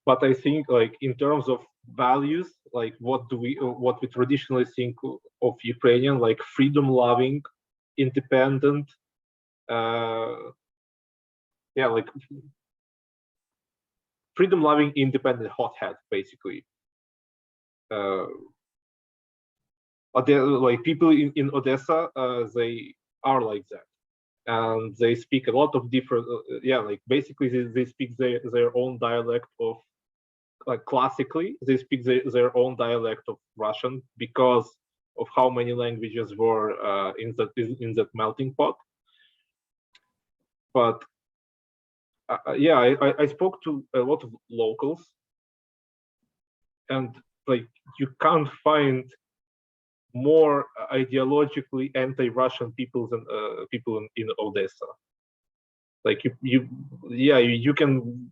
But I think, like, in terms of values, like what we traditionally think of Ukrainian, like freedom loving, independent, yeah, like freedom loving, independent hothead, basically. Like people in Odessa, they are like that, and they speak a lot of different, yeah, like basically they speak their own dialect of, like classically they speak their own dialect of Russian because of how many languages were in that melting pot. But yeah, I spoke to a lot of locals, and like you can't find more ideologically anti-Russian people than people in Odessa. Like you can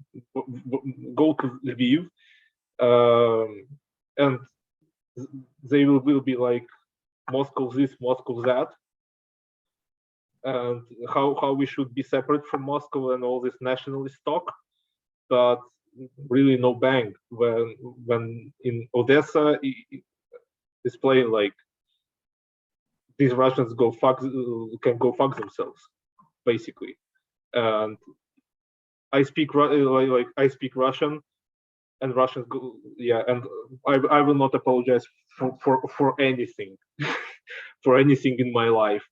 go to Lviv, and they will be like Moscow this, Moscow that, and how we should be separate from Moscow and all this nationalist talk, but really no bang when in Odessa it's playing like these Russians can go fuck themselves, basically. And I speak like I speak Russian, and Russians go, yeah, and I will not apologize for anything, for anything in my life.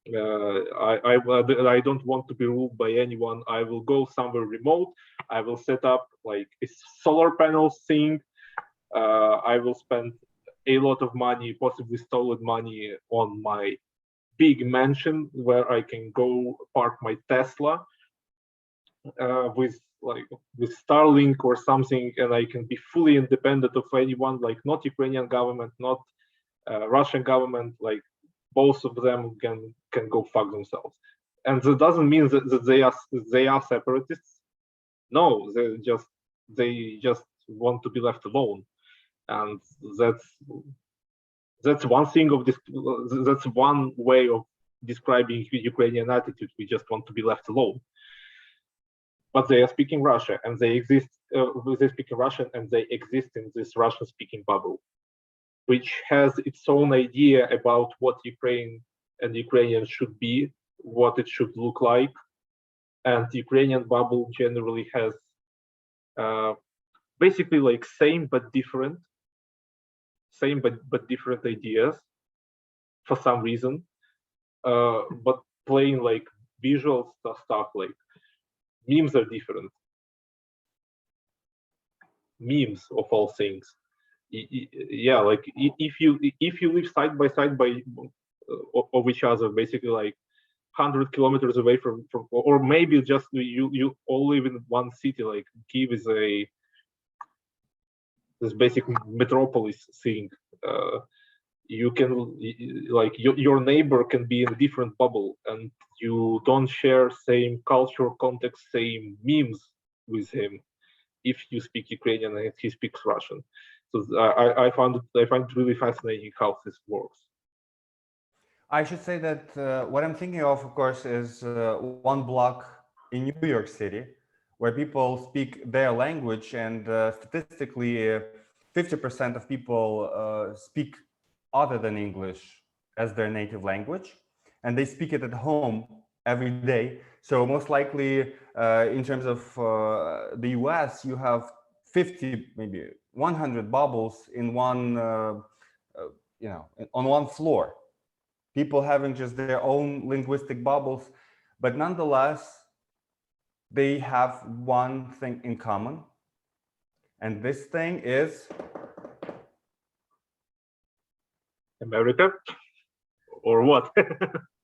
I don't want to be ruled by anyone. I will go somewhere remote. I will set up like a solar panel thing. I will spend a lot of money, possibly stolen money, on my big mansion where I can go park my Tesla with Starlink or something, and I can be fully independent of anyone, like not Ukrainian government, not Russian government, like both of them can go fuck themselves. And that doesn't mean that they are separatists. No, they just want to be left alone, and that's one thing of this. That's one way of describing Ukrainian attitude. We just want to be left alone. But they are speaking Russian, and they exist. They speak Russian, and they exist in this Russian-speaking bubble, which has its own idea about what Ukraine and Ukrainians should be, what it should look like. And the Ukrainian bubble generally has basically like same but different ideas for some reason, but playing like visual stuff, like memes are different. Memes of all things. Yeah, like if you live side by side of each other, basically like 100 kilometers away from or maybe just you all live in one city, like Kyiv is this basic metropolis thing. You can like your neighbor can be in a different bubble, and you don't share same culture, context, same memes with him if you speak Ukrainian and he speaks Russian. So I find it really fascinating how this works. I should say that what I'm thinking of course, is one block in New York City where people speak their language, and statistically 50% of people speak other than English as their native language, and they speak it at home every day. So most likely in terms of the US, you have 50, maybe 100 bubbles in one, on one floor. People having just their own linguistic bubbles, but nonetheless, they have one thing in common. And this thing is America, or what?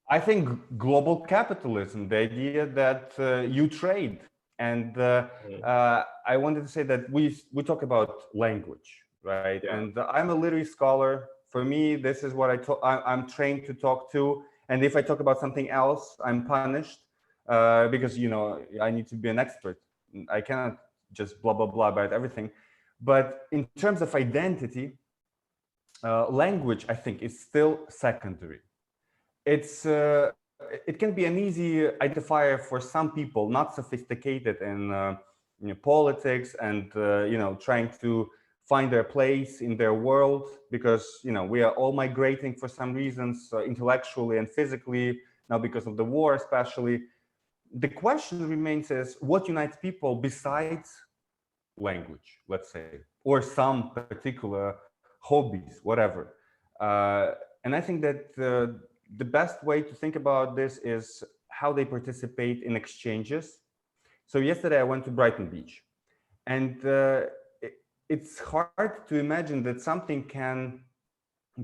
I think global capitalism, the idea that you trade. And I wanted to say that we talk about language, right? Yeah. And I'm a literary scholar. For me, this is what I'm trained to talk to. And if I talk about something else, I'm punished because, you know, I need to be an expert. I cannot just blah, blah, blah about everything. But in terms of identity, language, I think, is still secondary. It can be an easy identifier for some people, not sophisticated in you know, politics and you know, trying to find their place in their world, because you know, we are all migrating for some reasons, intellectually and physically, now because of the war especially. The question remains is, what unites people besides language, let's say, or some particular hobbies, whatever. And I think that the best way to think about this is how they participate in exchanges. So yesterday I went to Brighton Beach, and it's hard to imagine that something can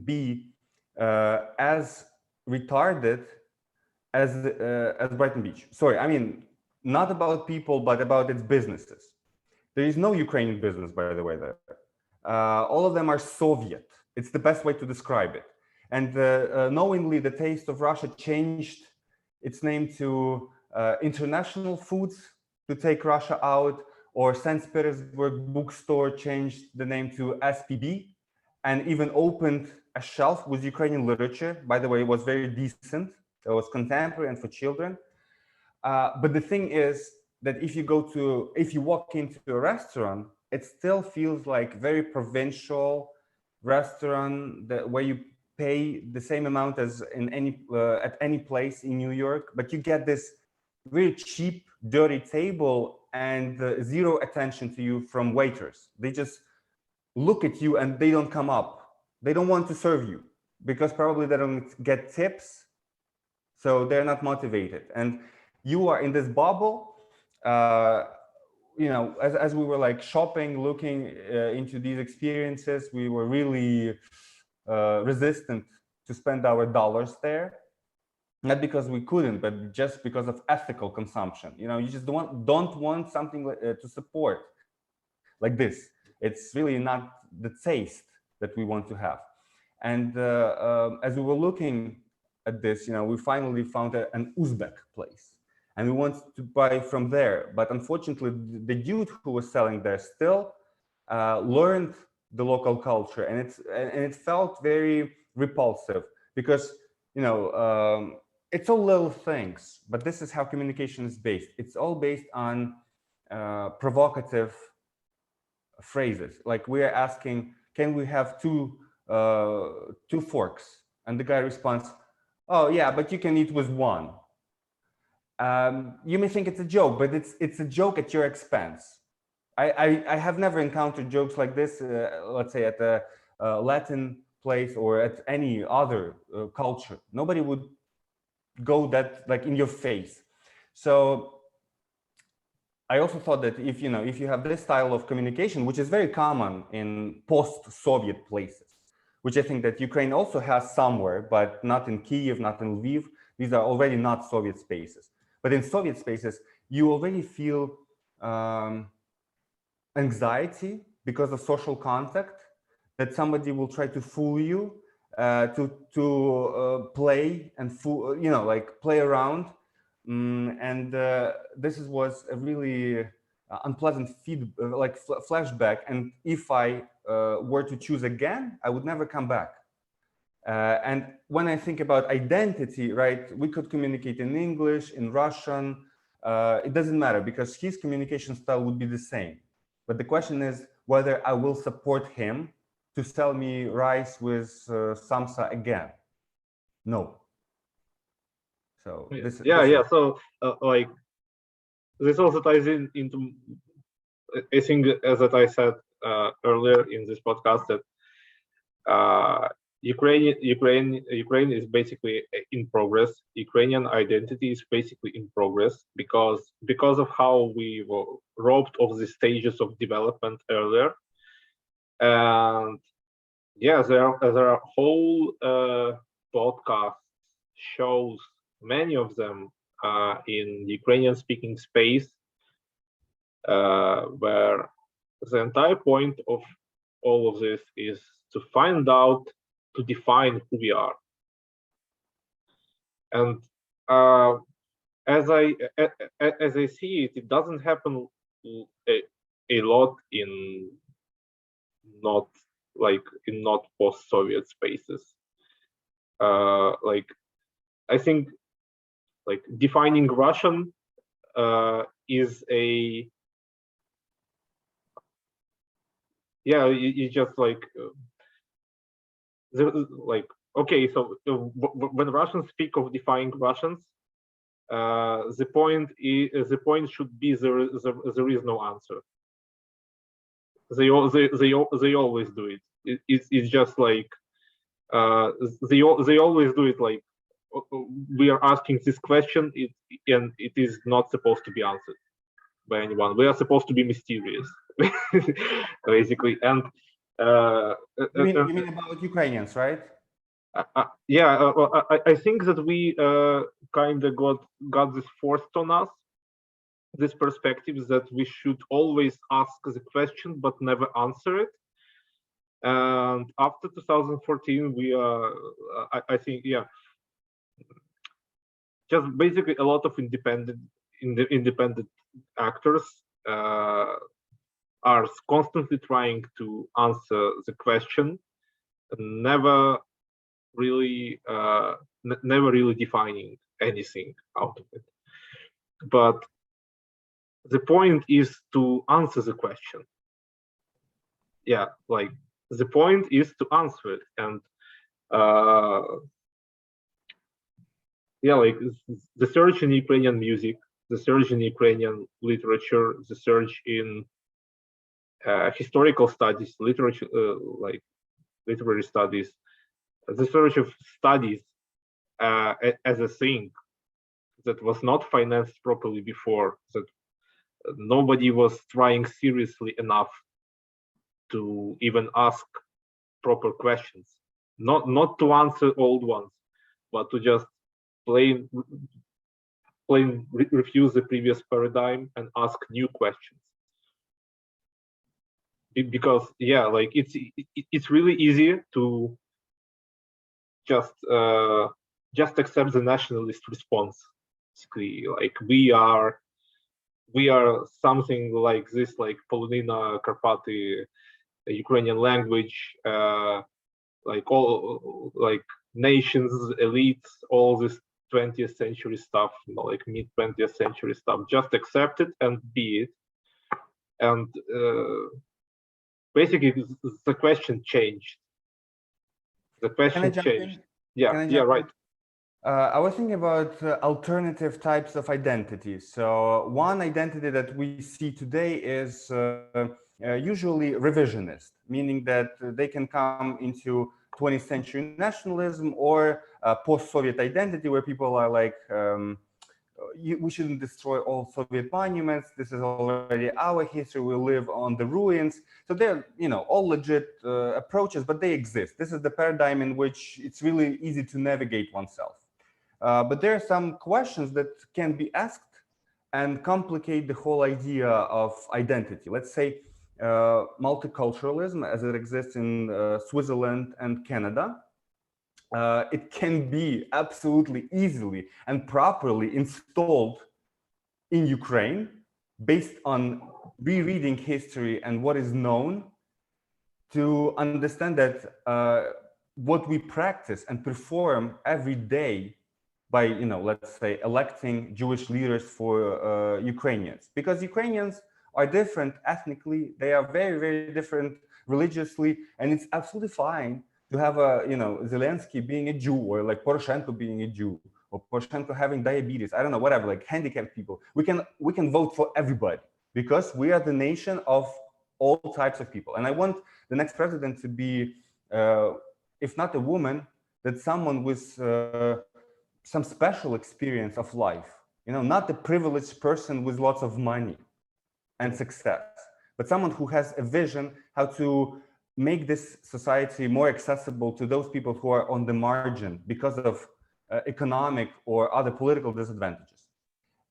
be as retarded as Brighton Beach. Sorry, I mean, not about people, but about its businesses. There is no Ukrainian business, by the way, there. All of them are Soviet. It's the best way to describe it. And knowingly, the Taste of Russia changed its name to International Foods to take Russia out, or St. Petersburg bookstore changed the name to SPB, and even opened a shelf with Ukrainian literature. By the way, it was very decent. It was contemporary and for children. But the thing is that if you walk into a restaurant, it still feels like very provincial restaurant where you pay the same amount as in at any place in New York, but you get this really cheap, dirty table and zero attention to you from waiters. They just look at you and they don't come up. They don't want to serve you because probably they don't get tips, so they're not motivated. And you are in this bubble. You know, as we were like shopping, looking into these experiences, we were really resistant to spend our dollars there. Not because we couldn't, but just because of ethical consumption. You know, you just don't want something to support like this. It's really not the taste that we want to have. And as we were looking at this, you know, we finally found an Uzbek place, and we wanted to buy from there. But unfortunately, the dude who was selling there still learned the local culture, and it felt very repulsive because, you know, it's all little things, but this is how communication is based. It's all based on provocative phrases. Like we are asking, can we have two forks? And the guy responds, oh yeah, but you can eat with one. You may think it's a joke, but it's a joke at your expense. I have never encountered jokes like this, let's say at a Latin place or at any other culture. Nobody would go that like in your face. So I also thought that if you have this style of communication, which is very common in post-Soviet places, which I think that Ukraine also has somewhere, but not in Kyiv, not in Lviv. These are already not Soviet spaces. But in Soviet spaces, you already feel anxiety because of social contact, that somebody will try to fool you, to play and fool, you know, like play around. And this was a really unpleasant flashback. And if I were to choose again, I would never come back. And when I think about identity, right, we could communicate in English, in Russian. It doesn't matter because his communication style would be the same. But the question is whether I will support him to sell me rice with samsa again. No. So this So like this also ties into, I think, as that I said earlier in this podcast, that Ukraine is basically in progress. Ukrainian identity is basically in progress because of how we were robbed of the stages of development earlier. And yeah, there are whole podcasts, shows, many of them in Ukrainian speaking space, where the entire point of all of this is to find out, to define who we are. And as I see it, it doesn't happen a lot in not post-Soviet spaces. Like I think like defining Russian is a it's just like okay, so when Russians speak of defining Russians, the point should be there is no answer. They always do it. It's just like they always do it like we are asking this question, and it is not supposed to be answered by anyone. We are supposed to be mysterious, basically. And you mean about Ukrainians, right? Yeah, I think that we kind of got this forced on us, this perspective that we should always ask the question but never answer it. And after 2014, we are, I think, yeah, just basically a lot of independent actors are constantly trying to answer the question, never really defining anything out of it. But the point is to answer the question. Yeah, like the point is to answer it. And yeah, like the search in Ukrainian music, the search in Ukrainian literature, the search in historical studies, literature, like literary studies, the search of studies as a thing that was not financed properly before, that nobody was trying seriously enough to even ask proper questions, not to answer old ones, but to just plain refuse the previous paradigm and ask new questions. Because yeah, like it's really easy to just accept the nationalist response. Basically, like we are something like this, like Polonina, Karpaty, Ukrainian language, like all like nations, elites, all this 20th century stuff, you know, like mid 20th century stuff. Just accept it and be it. And basically, the question changed. The question changed. Yeah, right. I was thinking about alternative types of identities. So one identity that we see today is usually revisionist, meaning that they can come into 20th century nationalism or post-Soviet identity, where people are like, we shouldn't destroy all Soviet monuments. This is already our history. We live on the ruins. So they're, you know, all legit approaches, but they exist. This is the paradigm in which it's really easy to navigate oneself. But there are some questions that can be asked and complicate the whole idea of identity. Let's say multiculturalism as it exists in Switzerland and Canada. It can be absolutely easily and properly installed in Ukraine based on rereading history and what is known, to understand that what we practice and perform every day by, you know, let's say electing Jewish leaders for Ukrainians, because Ukrainians are different ethnically, they are very, very different religiously, and it's absolutely fine to have a, you know, Zelensky being a Jew, or like Poroshenko being a Jew, or Poroshenko having diabetes, I don't know, whatever, like handicapped people. We can vote for everybody because we are the nation of all types of people. And I want the next president to be if not a woman, that someone with some special experience of life, not a privileged person with lots of money and success, but someone who has a vision how to make this society more accessible to those people who are on the margin because of economic or other political disadvantages.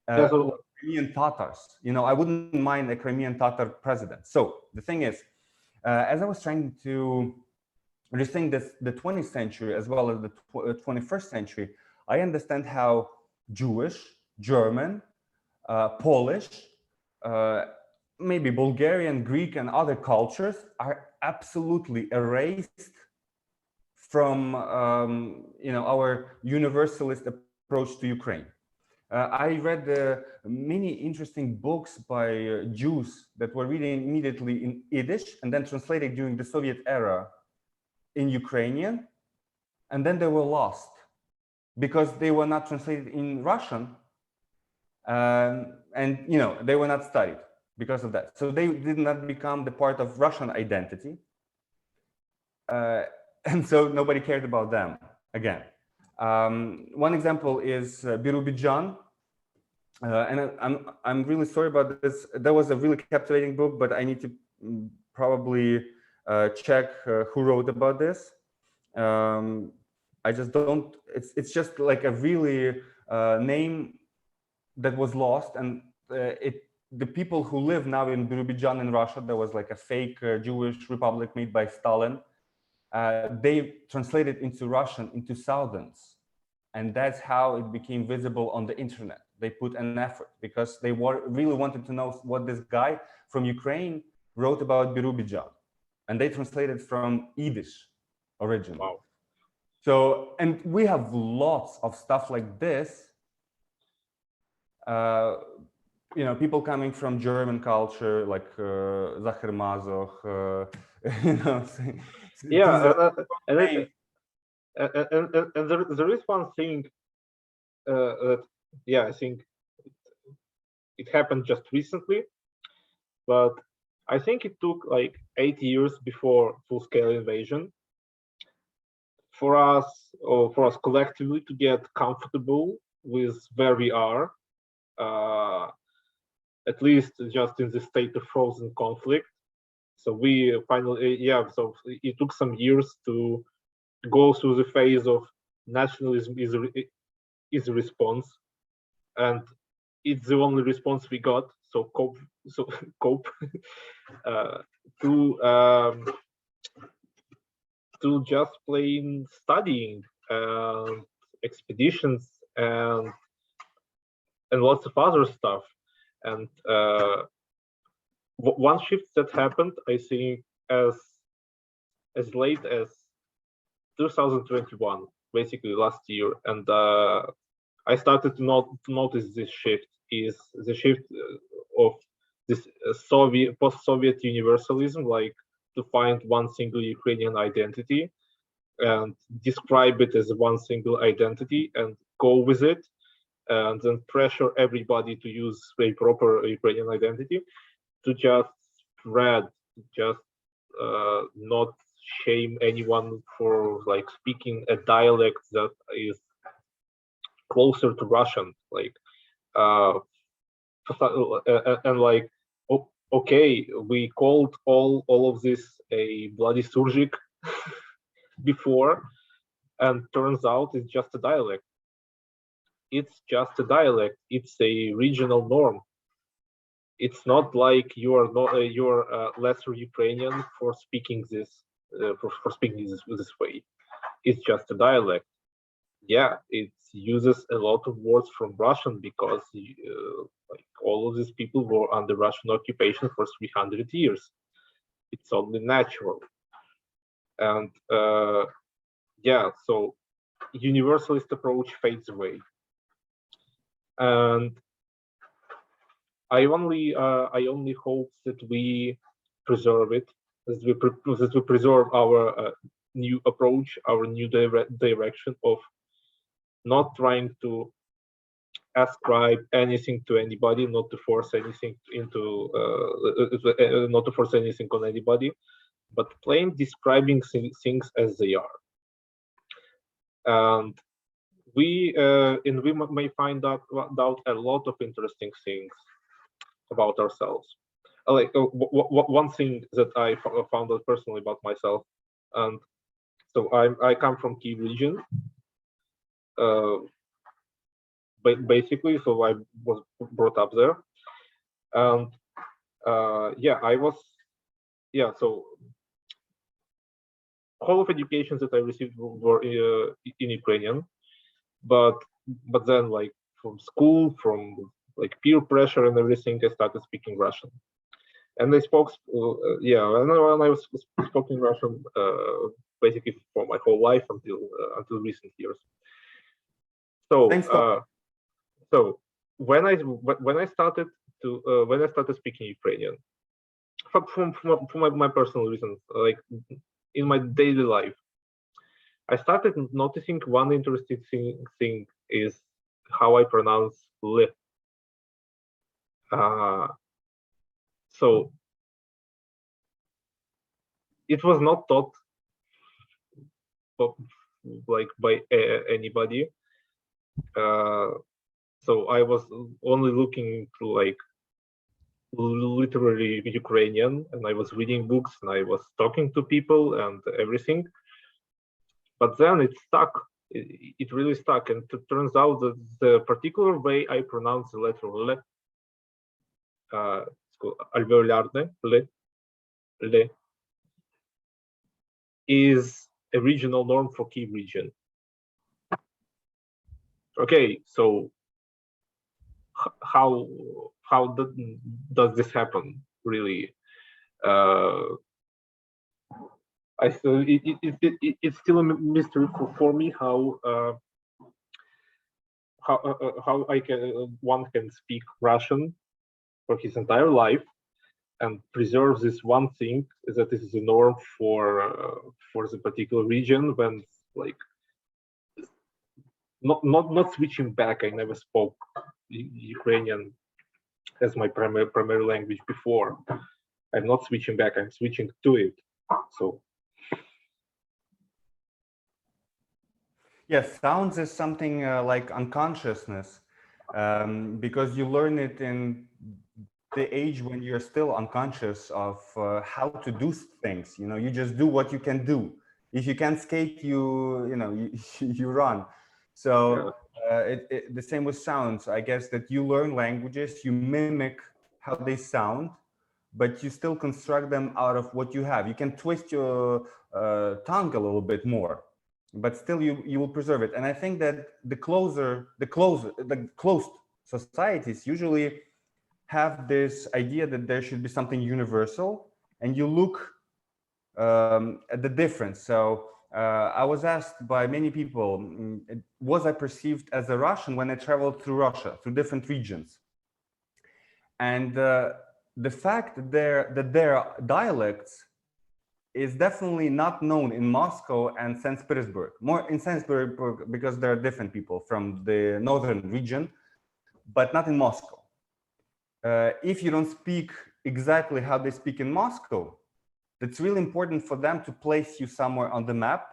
Crimean Tatars, I wouldn't mind a Crimean Tatar president. So the thing is, as I was trying to rethink the 20th century as well as the 21st century, I understand how Jewish, German, Polish, maybe Bulgarian, Greek, and other cultures are absolutely erased from our universalist approach to Ukraine. I read many interesting books by Jews that were reading immediately in Yiddish and then translated during the Soviet era in Ukrainian, and then they were lost because they were not translated in Russian, and they were not studied because of that. So they did not become the part of Russian identity, and so nobody cared about them again. One example is Birubijan, and I'm really sorry about this. That was a really captivating book, but I need to probably check who wrote about this. I just don't. It's just like a really name that was lost, and the people who live now in Birubijan in Russia, there was like a fake Jewish republic made by Stalin. They translated into Russian in 2000s, and that's how it became visible on the internet. They put an effort because they really wanted to know what this guy from Ukraine wrote about Birubijan, and they translated from Yiddish originally. Wow. So, and we have lots of stuff like this. People coming from German culture, like Zachar Mazoch, Yeah, and there is one thing that, yeah, I think it happened just recently, but I think it took like 8 years before full-scale invasion for us, or for us collectively, to get comfortable with where we are, at least just in the state of frozen conflict. So we finally, so it took some years to go through the phase of nationalism is a response, and it's the only response we got. So cope to just plain studying, expeditions, and lots of other stuff. And one shift that happened, I think, as late as 2021, basically last year, and I started to notice this shift, is the shift of this post-Soviet universalism, like to find one single Ukrainian identity and describe it as one single identity and go with it, and then pressure everybody to use a proper Ukrainian identity, to just spread, just not shame anyone for like speaking a dialect that is closer to Russian, like and like, okay, we called all of this a bloody surgic before, and turns out it's just a dialect. It's just a dialect. It's a regional norm. It's not like you're lesser Ukrainian for speaking this for speaking this way. It's just a dialect. Yeah, it uses a lot of words from Russian because like all of these people were under Russian occupation for 300 years. It's only natural. And yeah, so universalist approach fades away. And I only hope that we preserve it, that we preserve our new approach, our new direction of not trying to ascribe anything to anybody, not to force anything into, not to force anything on anybody, but plain describing things as they are. and we may find out a lot of interesting things about ourselves. Like one thing that I found out personally about myself, and so I come from Kyiv region, basically. So I was brought up there, and yeah, I was, yeah. So whole of education that I received were in Ukrainian, but then like from school, from like peer pressure and everything, I started speaking Russian. And I spoke, yeah, and I was speaking Russian basically for my whole life until recent years. So, so when I started speaking Ukrainian, from my personal reasons, like in my daily life, I started noticing one interesting thing is how I pronounce "le." So it was not taught like by anybody. So I was only looking through like literary Ukrainian, and I was reading books and I was talking to people and everything. But then it stuck. It really stuck, and it turns out that the particular way I pronounce the letter "le," it's called alveolar le, is a regional norm for Kyiv region. Okay, so how does this happen really? It's still a mystery for me how one can speak Russian for his entire life and preserve this one thing that is the norm for the particular region, when like not switching back. I never spoke Ukrainian as my primary language before. I'm not switching back, I'm switching to it. So yes, sounds is something like unconsciousness, because you learn it in the age when you're still unconscious of how to do things. You know, you just do what you can do. If you can't skate, you run. So the same with sounds. I guess that you learn languages, you mimic how they sound, but you still construct them out of what you have. You can twist your tongue a little bit more, but still you will preserve it. And I think that the closed societies usually have this idea that there should be something universal, and you look at the difference. So I was asked by many people, was I perceived as a Russian when I traveled through Russia, through different regions? And the fact that their dialects is definitely not known in Moscow and St. Petersburg. More in St. Petersburg because there are different people from the northern region, but not in Moscow. If you don't speak exactly how they speak in Moscow, it's really important for them to place you somewhere on the map.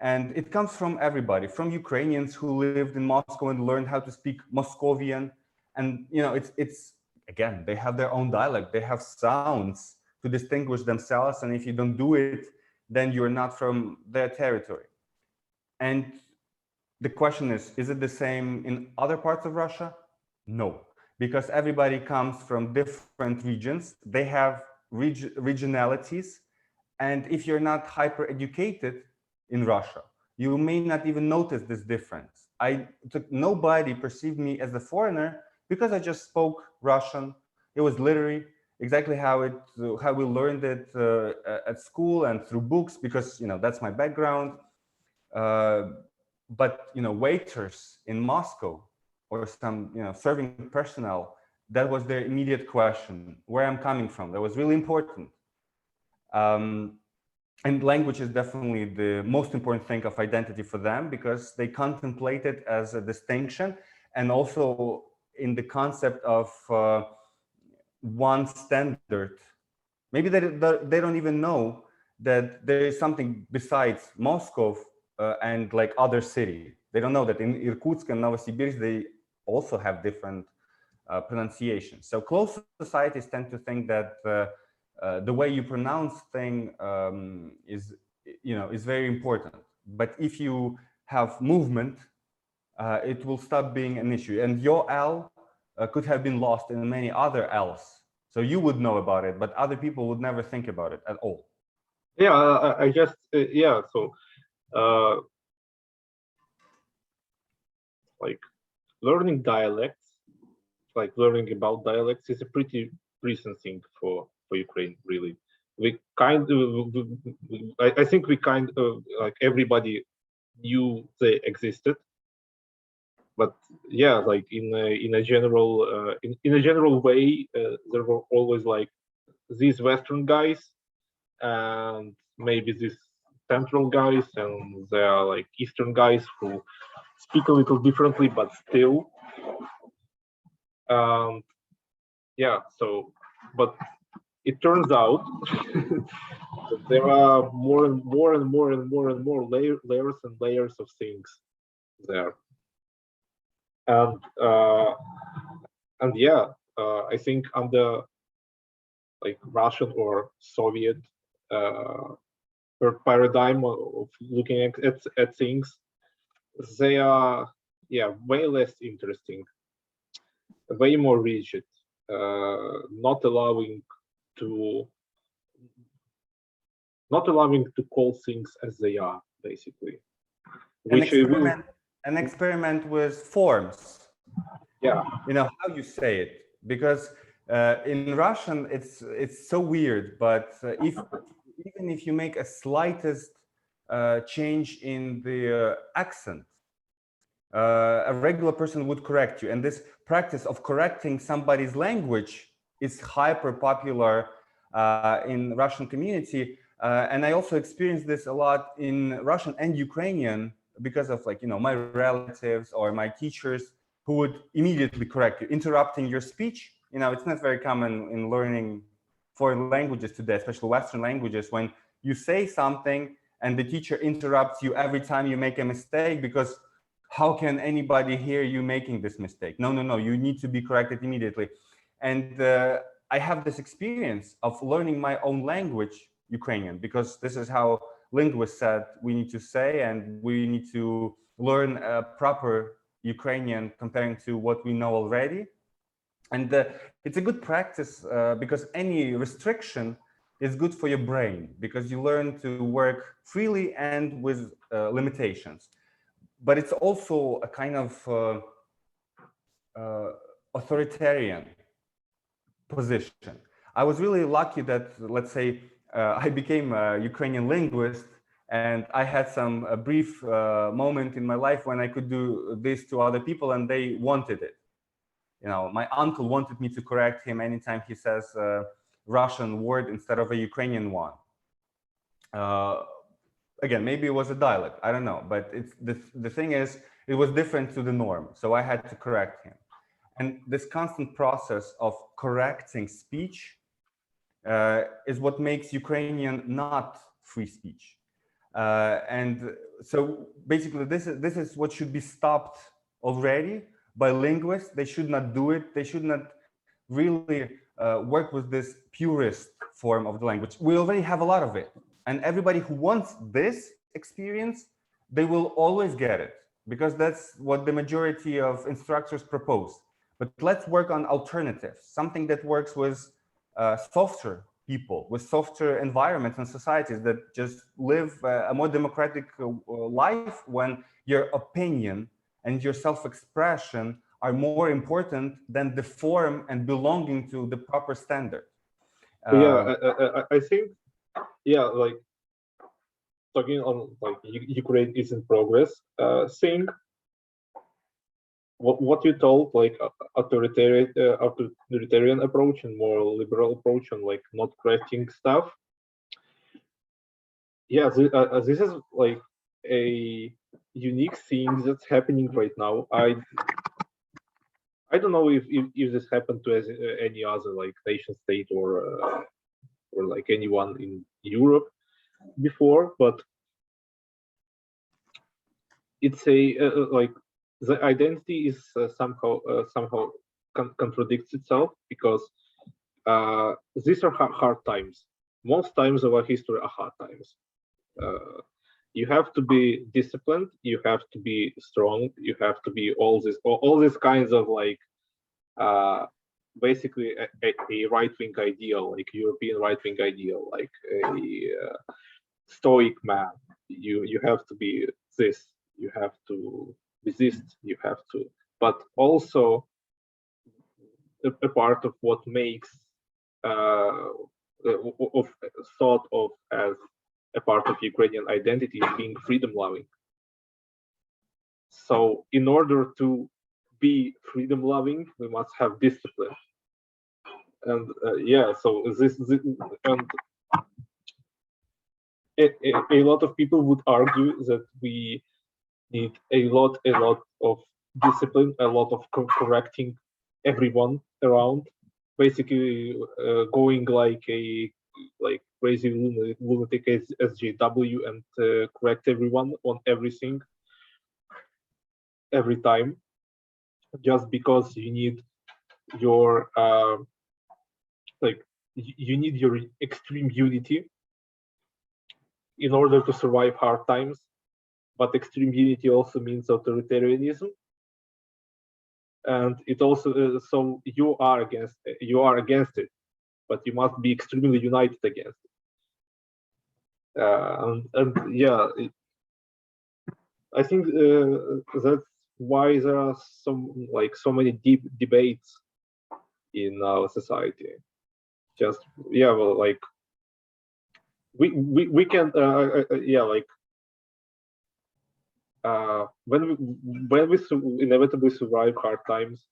And it comes from everybody, from Ukrainians who lived in Moscow and learned how to speak Moskovian. And you know, it's again, they have their own dialect, they have sounds to distinguish themselves. And if you don't do it, then you're not from their territory. And the question is it the same in other parts of Russia? No, because everybody comes from different regions. They have regionalities. And if you're not hyper educated in Russia, you may not even notice this difference. Nobody perceived me as a foreigner because I just spoke Russian. It was literally exactly how we learned it at school and through books, because that's my background. But waiters in Moscow or some serving personnel, that was their immediate question: where I'm coming from. That was really important. And language is definitely the most important thing of identity for them, because they contemplate it as a distinction, and also in the concept of one standard. Maybe they don't even know that there is something besides Moscow and like other city. They don't know that in Irkutsk and Novosibirsk, they also have different pronunciations. So close societies tend to think that the way you pronounce thing is very important. But if you have movement, it will stop being an issue. And your L could have been lost in many other L's. So you would know about it, but other people would never think about it at all. Yeah, I just yeah. So like learning dialects, like learning about dialects, is a pretty recent thing for Ukraine. Really, we kind of, I think we kind of like everybody knew they existed, but yeah, like in a general in a general way, there were always like these Western guys and maybe these Central guys, and there are like Eastern guys who speak a little differently, but still. Yeah, so, but it turns out that there are more and more and more and more and more layers and layers of things there. And yeah, I think under like Russian or Soviet paradigm of looking at things, they are, yeah, way less interesting, way more rigid, not allowing to call things as they are, basically. An experiment with forms. Yeah. You know how you say it, because in Russian it's so weird. But even if you make a slightest change in the accent, a regular person would correct you. And this practice of correcting somebody's language is hyper popular in Russian community. And I also experienced this a lot in Russian and Ukrainian because of, like, my relatives or my teachers who would immediately correct you, interrupting your speech. It's not very common in learning foreign languages today, especially Western languages, when you say something and the teacher interrupts you every time you make a mistake, because how can anybody hear you making this mistake? No, you need to be corrected immediately. And I have this experience of learning my own language, Ukrainian, because this is how linguists said we need to say, and we need to learn proper Ukrainian comparing to what we know already. And it's a good practice because any restriction is good for your brain, because you learn to work freely and with limitations. But it's also a kind of authoritarian position. I was really lucky that, let's say, I became a Ukrainian linguist, and I had some brief moment in my life when I could do this to other people, and they wanted it. My uncle wanted me to correct him anytime he says a Russian word instead of a Ukrainian one. Again, maybe it was a dialect, I don't know, but it's the thing is, it was different to the norm, so I had to correct him. And this constant process of correcting speech is what makes Ukrainian not free speech. And so basically this is what should be stopped already by linguists. They should not do it. They should not really work with this purist form of the language. We already have a lot of it. And everybody who wants this experience, they will always get it, because that's what the majority of instructors propose. But let's work on alternatives, something that works with softer people, with softer environments and societies that just live a more democratic life, when your opinion and your self-expression are more important than the form and belonging to the proper standard. Yeah, I think, yeah, like talking on like Ukraine is in progress thing. What you told, like authoritarian approach and more liberal approach on like not correcting stuff. Yeah, this is like a unique thing that's happening right now. I don't know if this happened to any other like nation state or like anyone in Europe before, but it's a like the identity is somehow contradicts itself, because these are hard times. Most times of our history are hard times. You have to be disciplined, you have to be strong, you have to be all these kinds of like basically a right-wing ideal, like European right-wing ideal, like a stoic man. You have to be this, you have to resist, you have to, but also a part of what makes of thought of as a part of Ukrainian identity is being freedom-loving. So in order to be freedom-loving, we must have discipline. And yeah, so this and a lot of people would argue that we need a lot of discipline, a lot of correcting everyone around, basically going like a crazy lunatic SJW and correct everyone on everything every time, just because you need your you need your extreme unity in order to survive hard times. But extreme unity also means authoritarianism, and it also so you are against it, but you must be extremely united against it. And yeah, I think that's why there are so many deep debates in our society. Just yeah, well, like we can yeah, like when we inevitably survive hard times,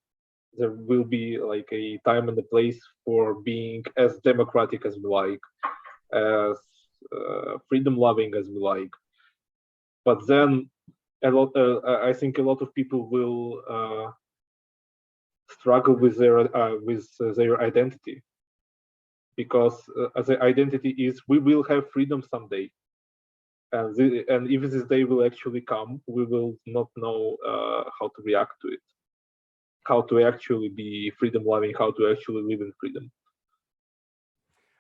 there will be like a time and a place for being as democratic as we like, as freedom-loving as we like. But then I think a lot of people will struggle with their identity, because the identity is we will have freedom someday. And if this day will actually come, we will not know how to react to it, how to actually be freedom-loving, how to actually live in freedom.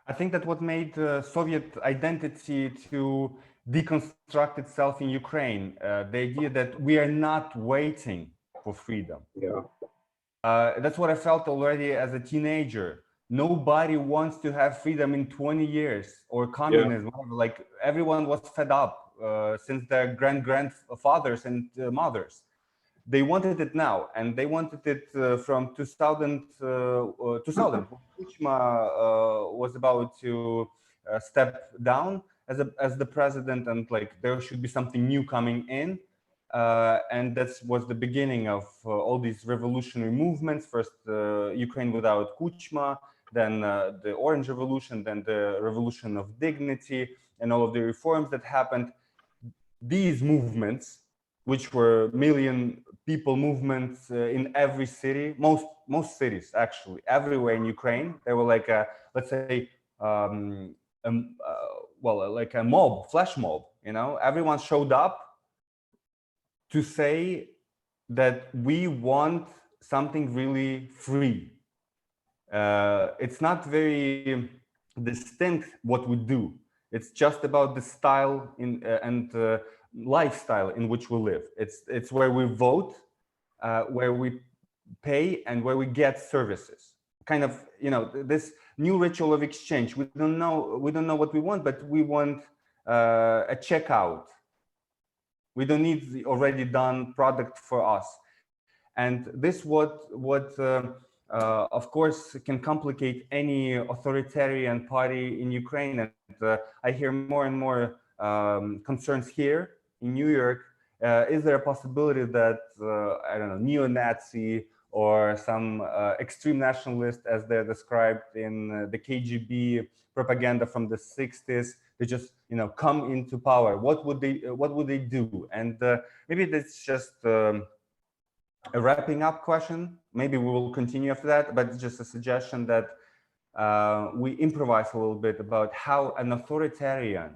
I think that what made Soviet identity to deconstruct itself in Ukraine, the idea that we are not waiting for freedom. Yeah. That's what I felt already as a teenager. Nobody wants to have freedom in 20 years or communism. Yeah. Like everyone was fed up since their grandfathers and mothers. They wanted it now, and they wanted it from 2000. 2000, when Kuchma was about to step down as the president, and like there should be something new coming in. And that was the beginning of all these revolutionary movements. First, Ukraine without Kuchma, then the Orange Revolution, then the Revolution of Dignity, and all of the reforms that happened. These movements, which were million people movements in every city, most cities actually, everywhere in Ukraine, they were like a, let's say, well, like a mob, flash mob. You know, everyone showed up to say that we want something really free. It's not very distinct what we do. It's just about the style and lifestyle in which we live. It's where we vote, where we pay, and where we get services. Kind of, you know, this new ritual of exchange. We don't know what we want, but we want a checkout. We don't need the already done product for us. And this of course can complicate any authoritarian party in Ukraine. And I hear more and more concerns here in New York. Is there a possibility that I don't know, neo-Nazi or some extreme nationalist, as they're described in the KGB propaganda from the 60s, they just, you know, come into power? What would they do? And maybe that's just a wrapping up question. Maybe we will continue after that, but it's just a suggestion that we improvise a little bit about how an authoritarian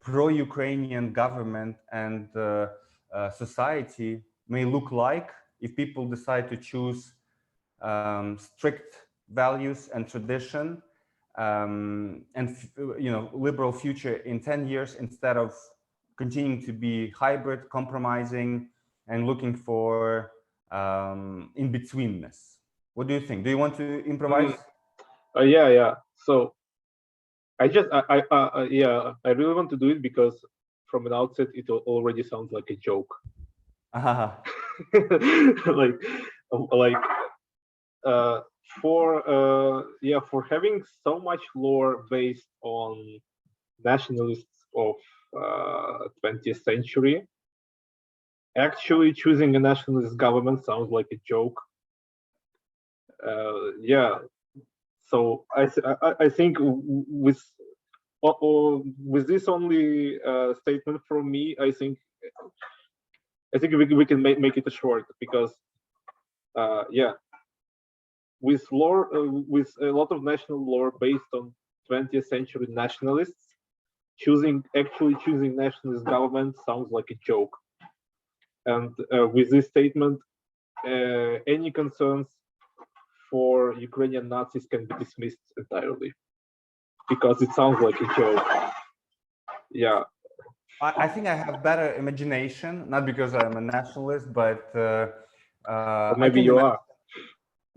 pro-Ukrainian government and society may look like if people decide to choose strict values and tradition and liberal future in 10 years instead of continuing to be hybrid, compromising, and looking for in-betweenness. What do you think? Do you want to improvise? Yeah. So I really want to do it because from an outset it already sounds like a joke. like for having so much lore based on nationalists of 20th century, actually choosing a nationalist government sounds like a joke. So I think with this only statement from me, I think we can make it a short, because with lore, with a lot of national lore based on 20th century nationalists, actually choosing nationalist government sounds like a joke. And with this statement, any concerns for Ukrainian Nazis can be dismissed entirely, because it sounds like a joke. Yeah. I think I have better imagination, not because I'm a nationalist, but maybe you are.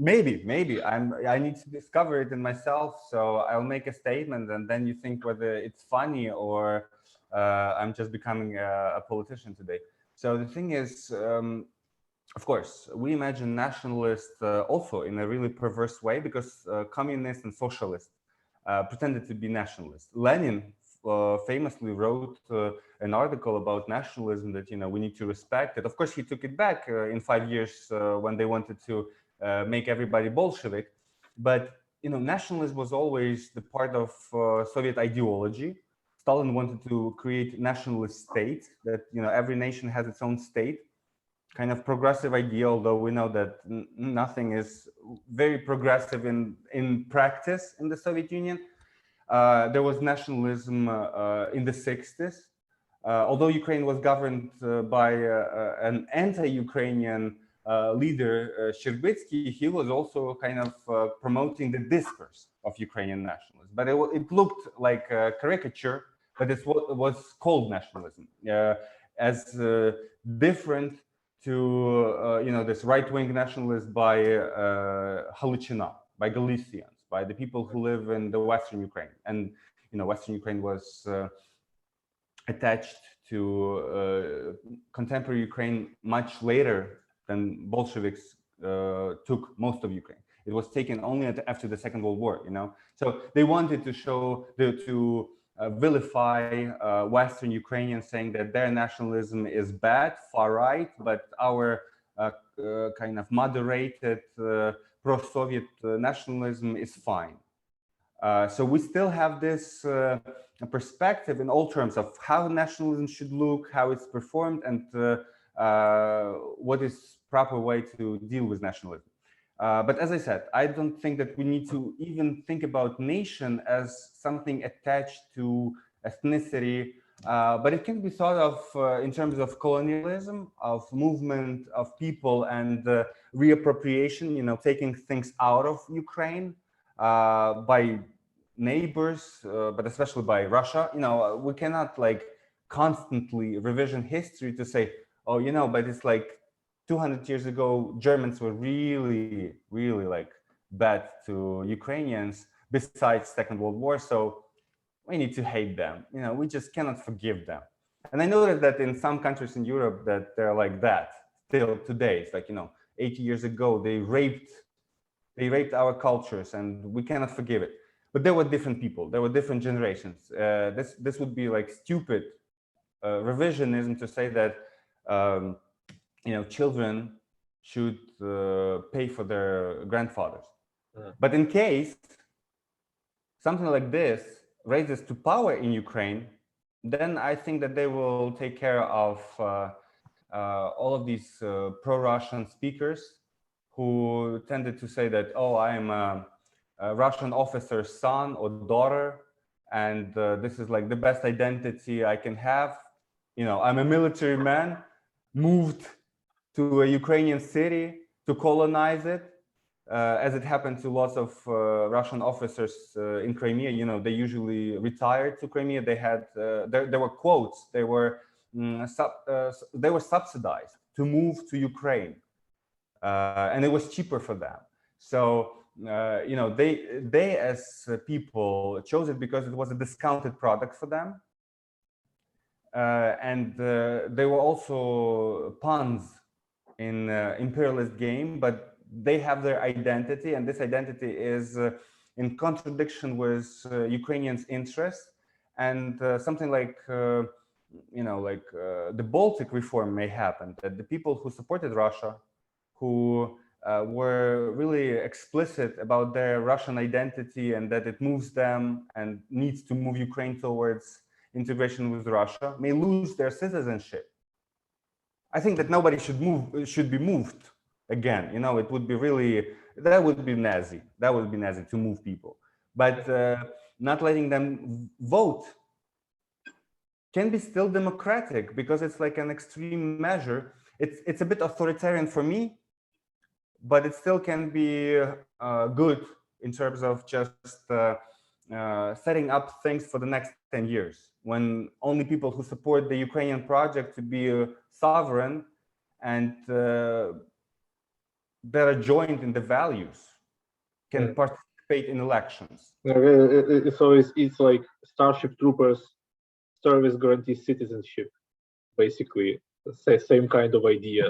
Maybe I need to discover it in myself. So I'll make a statement, and then you think whether it's funny or I'm just becoming a politician today. So the thing is, of course, we imagine nationalists also in a really perverse way, because communists and socialists pretended to be nationalists. Lenin famously wrote an article about nationalism that we need to respect it. Of course, he took it back in 5 years when they wanted to make everybody Bolshevik. But nationalism was always the part of Soviet ideology. Stalin wanted to create nationalist state, that every nation has its own state. Kind of progressive idea, although we know that nothing is very progressive in practice in the Soviet Union. There was nationalism in the 60s. Although Ukraine was governed by an anti-Ukrainian leader, Shcherbitsky, he was also kind of promoting the discourse of Ukrainian nationalism. But it looked like a caricature, but it's what was called nationalism, as different to this right-wing nationalist by Halichina, by Galicians, by the people who live in the Western Ukraine. And Western Ukraine was attached to contemporary Ukraine much later than Bolsheviks took most of Ukraine. It was taken only after the Second World War. So they wanted to show vilify Western Ukrainians, saying that their nationalism is bad, far right, but our kind of moderated pro-Soviet nationalism is fine. So we still have this perspective in all terms of how nationalism should look, how it's performed, and what is proper way to deal with nationalism. But as I said, I don't think that we need to even think about nation as something attached to ethnicity, but it can be thought of in terms of colonialism, of movement of people, and reappropriation, taking things out of Ukraine by neighbors, but especially by Russia. We cannot constantly revision history to say, oh, but it's 200 years ago, Germans were really, really bad to Ukrainians besides Second World War. So we need to hate them. We just cannot forgive them. And I noticed that in some countries in Europe that they're like that still today. It's 80 years ago, they raped our cultures, and we cannot forgive it. But there were different people. There were different generations. This would be stupid revisionism to say that children should pay for their grandfathers. But in case something like this raises to power in Ukraine, then I think that they will take care of all of these pro-Russian speakers who tended to say that, oh, I am a Russian officer's son or daughter, and this is the best identity I can have. I'm a military man. moved to a Ukrainian city to colonize it, as it happened to lots of Russian officers in Crimea. You know, they usually retired to Crimea. They had there were quotes. They were subsidized to move to Ukraine, and it was cheaper for them. So you know, they as people chose it because it was a discounted product for them, and they were also pawns in imperialist game, but they have their identity, and this identity is in contradiction with Ukrainians' interests, and something like you know, like the Baltic reform may happen, that the people who supported Russia, who were really explicit about their Russian identity and that it moves them and needs to move Ukraine towards integration with Russia, may lose their citizenship. I think that nobody should be moved again. You know, it would be really, that would be Nazi. That would be Nazi to move people. But not letting them vote can be still democratic, because it's like an extreme measure. It's a bit authoritarian for me, but it still can be good in terms of just setting up things for the next 10 years, when only people who support the Ukrainian project to be sovereign and that are joined in the values can participate in elections. So it's like Starship Troopers service guarantees citizenship, basically. Same kind of idea.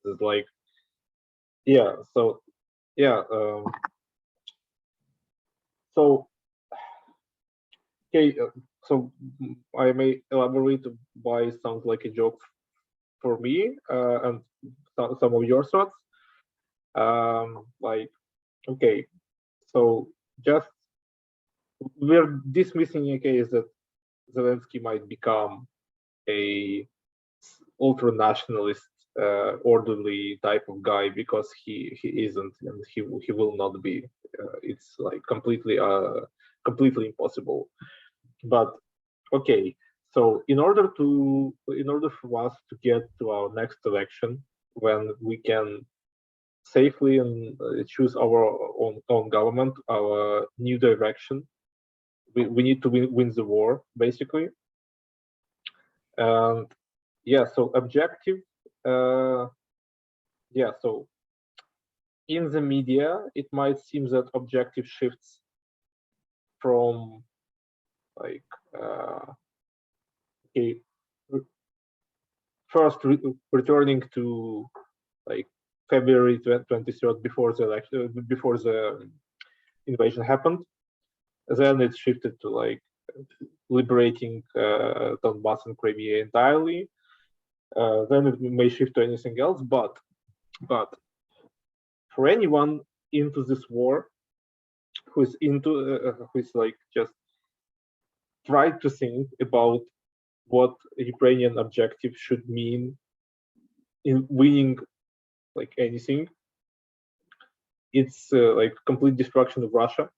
It's like, yeah, so yeah, so okay, so I may elaborate why it sounds like a joke for me, and some of your thoughts. Like, okay, so just we're dismissing a case that Zelensky might become a ultra-nationalist, orderly type of guy, because he isn't, and he will not be. It's like completely impossible. But okay, so in order for us to get to our next election, when we can safely and choose our own government, our new direction, we need to win the war, basically. And yeah, so objective, yeah, so in the media, it might seem that objective shifts from like, okay, first returning to like February 23rd, before the election, before the invasion happened. Then it shifted to like liberating Donbass and Crimea entirely. Then it may shift to anything else, but for anyone into this war, who's like just tried to think about what Ukrainian objective should mean in winning like anything, it's like complete destruction of Russia.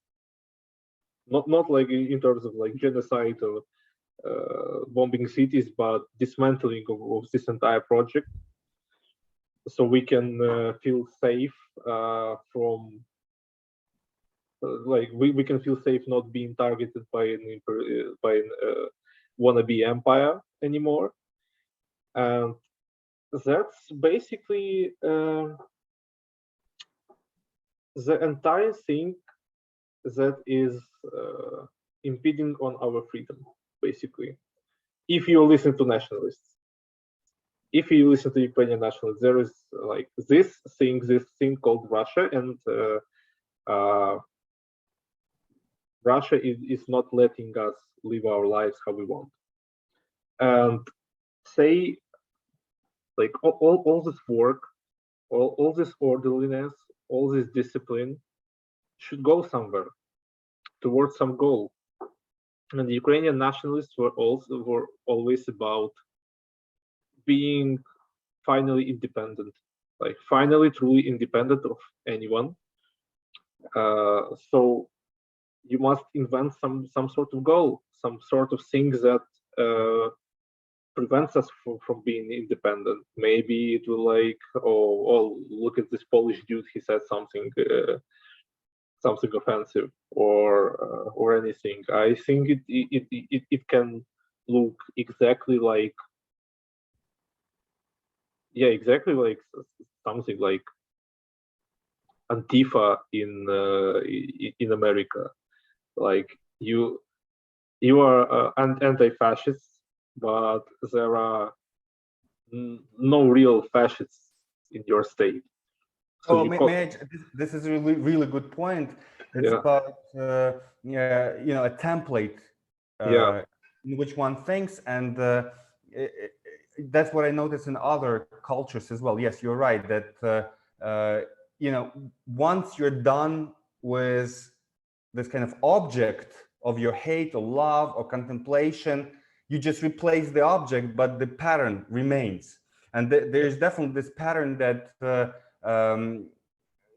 Not like in terms of like genocide or bombing cities, but dismantling of this entire project, so we can feel safe from like we can feel safe not being targeted by an wannabe empire anymore. And that's basically the entire thing that is impeding on our freedom, basically. If you listen to nationalists, if you listen to Ukrainian nationalists, there is like this thing called Russia, and Russia is not letting us live our lives how we want. And say, like all this work, all this orderliness, all this discipline should go somewhere towards some goal. And the Ukrainian nationalists were always about being finally independent, like finally truly independent of anyone. So you must invent some sort of goal, some sort of thing that prevents us from being independent. Maybe it will like, oh, look at this Polish dude, he said something something offensive or anything. I think it can look exactly like, yeah, exactly like something like Antifa in America. Like you are anti-fascist, but there are no real fascists in your state. So this is a really good point. It's about a template in which one thinks, and that's what I notice in other cultures as well. Yes, you're right that once you're done with this kind of object of your hate or love or contemplation, you just replace the object, but the pattern remains. And there's definitely this pattern that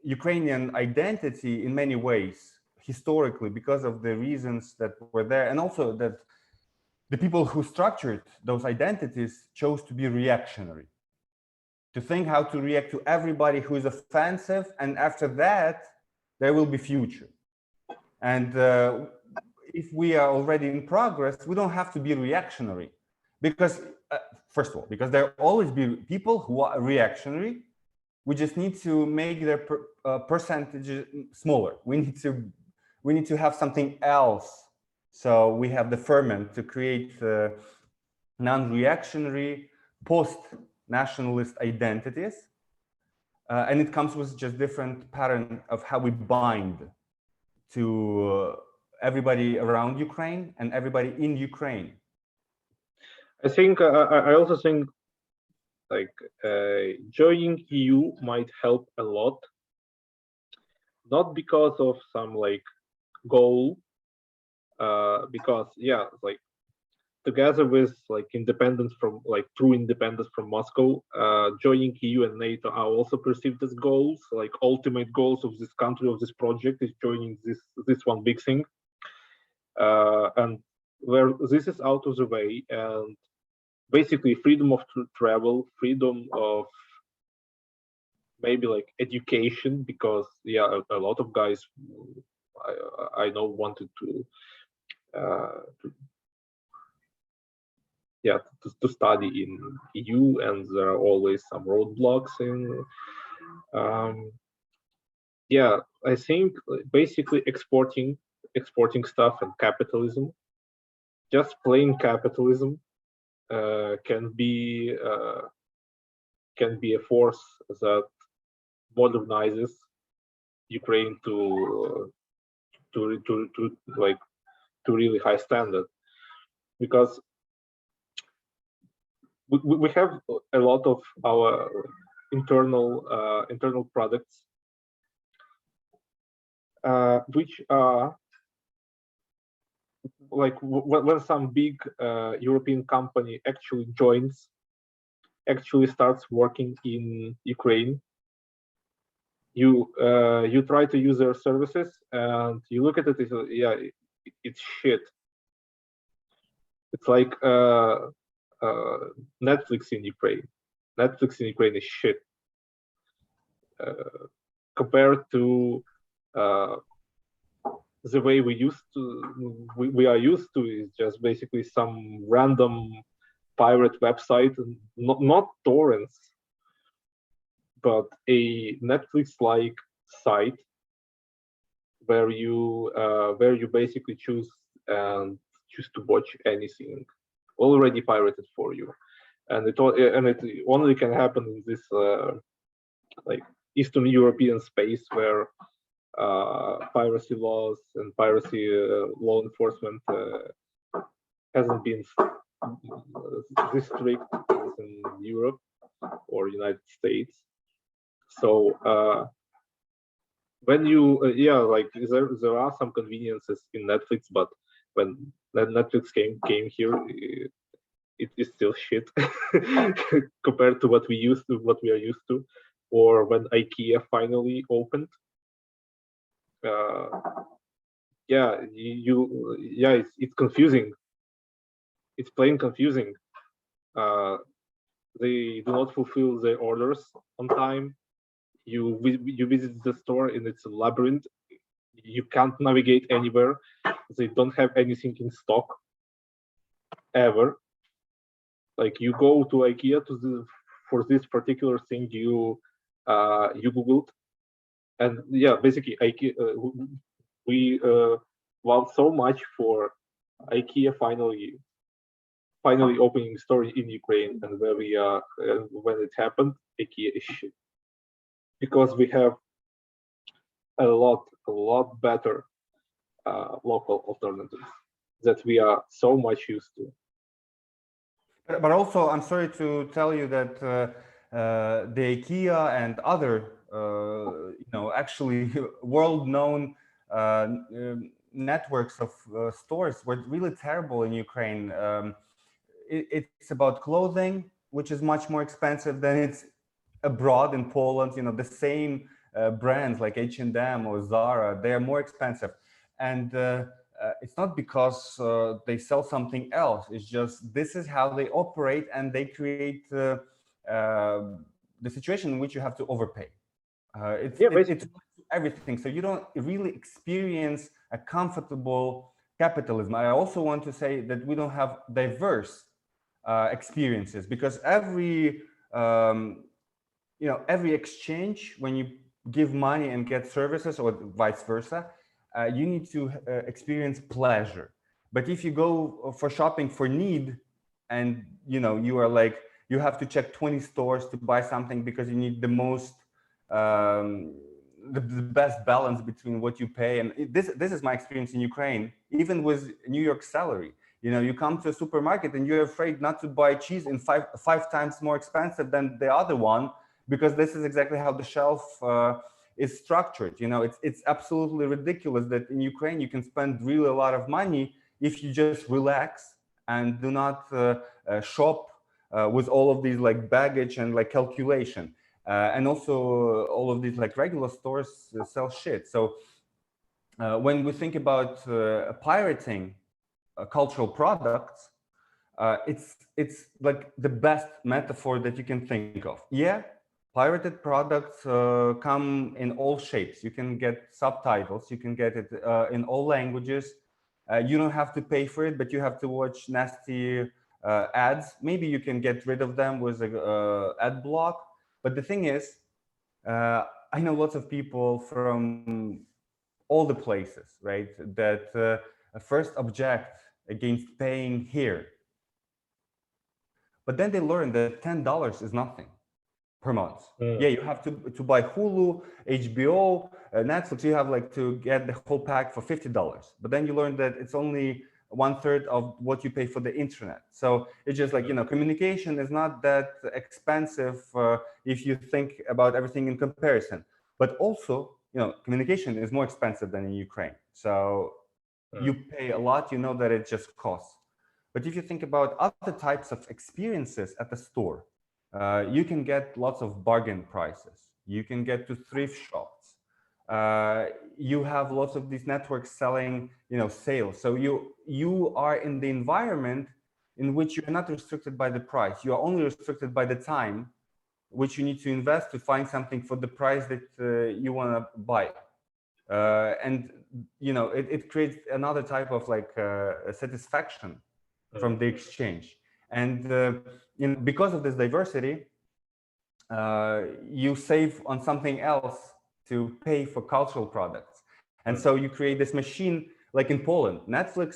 Ukrainian identity in many ways, historically, because of the reasons that were there, and also that the people who structured those identities chose to be reactionary, to think how to react to everybody who is offensive, and after that, there will be future. And if we are already in progress, we don't have to be reactionary, because first of all, because there will always be people who are reactionary. We just need to make their percentages smaller. We need to have something else. So we have the ferment to create non-reactionary, post-nationalist identities, and it comes with just different pattern of how we bind to everybody around Ukraine and everybody in Ukraine. I think I also think like joining EU might help a lot, not because of some like goal, because like together with like independence from like true independence from Moscow, joining EU and NATO are also perceived as goals, like ultimate goals of this country, of this project, is joining this one big thing, and where this is out of the way, and basically freedom of travel, freedom of maybe like education, because a lot of guys I know wanted to study in EU, and there are always some roadblocks in. I think basically exporting stuff and capitalism, just plain capitalism, can be a force that modernizes Ukraine to really high standard, because we have a lot of our internal products which are like when some big European company actually starts working in Ukraine, you try to use their services and you look at it, it's shit. It's like Netflix in Ukraine. Netflix in Ukraine is shit compared to the way we are used to is just basically some random pirate website, not torrents, but a Netflix-like site where you basically choose to watch anything already pirated for you, and it only can happen in this like Eastern European space where piracy laws and piracy law enforcement hasn't been this strict as in Europe or United States. So when you like there are some conveniences in Netflix, but when Netflix came here, it is still shit compared to what we are used to, or when IKEA finally opened. It's confusing. It's plain confusing. they do not fulfill their orders on time. You visit the store and it's a labyrinth. You can't navigate anywhere. They don't have anything in stock ever. Like you go to IKEA for this particular thing you Googled, and yeah, basically IKEA. We want so much for IKEA finally opening store in Ukraine, and where we are when it happened, IKEA is shit, because we have a lot better local alternatives that we are so much used to. But also, I'm sorry to tell you that the IKEA and other, actually world-known networks of stores were really terrible in Ukraine. It's about clothing, which is much more expensive than it's abroad in Poland. The same brands like H&M or Zara, they are more expensive. And it's not because they sell something else. It's just this is how they operate, and they create the situation in which you have to overpay. It's everything. So you don't really experience a comfortable capitalism. I also want to say that we don't have diverse experiences, because every exchange, when you give money and get services, or vice versa, you need to experience pleasure. But if you go for shopping for need, and you are like, you have to check 20 stores to buy something because you need the most the best balance between what you pay. And this is my experience in Ukraine, even with New York salary. You come to a supermarket and you're afraid not to buy cheese in five times more expensive than the other one, because this is exactly how the shelf is structured. It's absolutely ridiculous that in Ukraine you can spend really a lot of money if you just relax and do not shop with all of these like baggage and like calculation. And also all of these like regular stores sell shit. So when we think about pirating cultural products, it's like the best metaphor that you can think of. Yeah, pirated products come in all shapes. You can get subtitles, you can get it in all languages. You don't have to pay for it, but you have to watch nasty ads. Maybe you can get rid of them with an ad block. But the thing is, I know lots of people from all the places, right, that first object against paying here. But then they learn that $10 is nothing per month. Yeah, you have to buy Hulu, HBO, Netflix. You have like to get the whole pack for $50. But then you learn that it's only 1/3 of what you pay for the internet. So it's just like, communication is not that expensive if you think about everything in comparison. But also, communication is more expensive than in Ukraine. So you pay a lot, that it just costs. But if you think about other types of experiences at the store, you can get lots of bargain prices. You can get to thrift shops. You have lots of these networks selling, sales. So you are in the environment in which you're not restricted by the price. You are only restricted by the time which you need to invest to find something for the price that you want to buy. And it creates another type of like satisfaction from the exchange. And because of this diversity, you save on something else to pay for cultural products. And so you create this machine, like in Poland. Netflix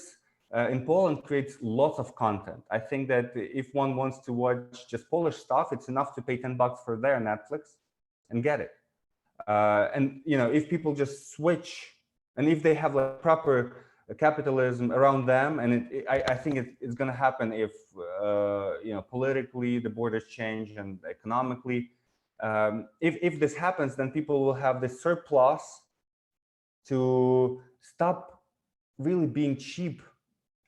in Poland creates lots of content. I think that if one wants to watch just Polish stuff, it's enough to pay $10 for their Netflix and get it. And if people just switch, and if they have like proper capitalism around them, and I think it's going to happen if politically the borders change and economically. If this happens, then people will have this surplus to stop really being cheap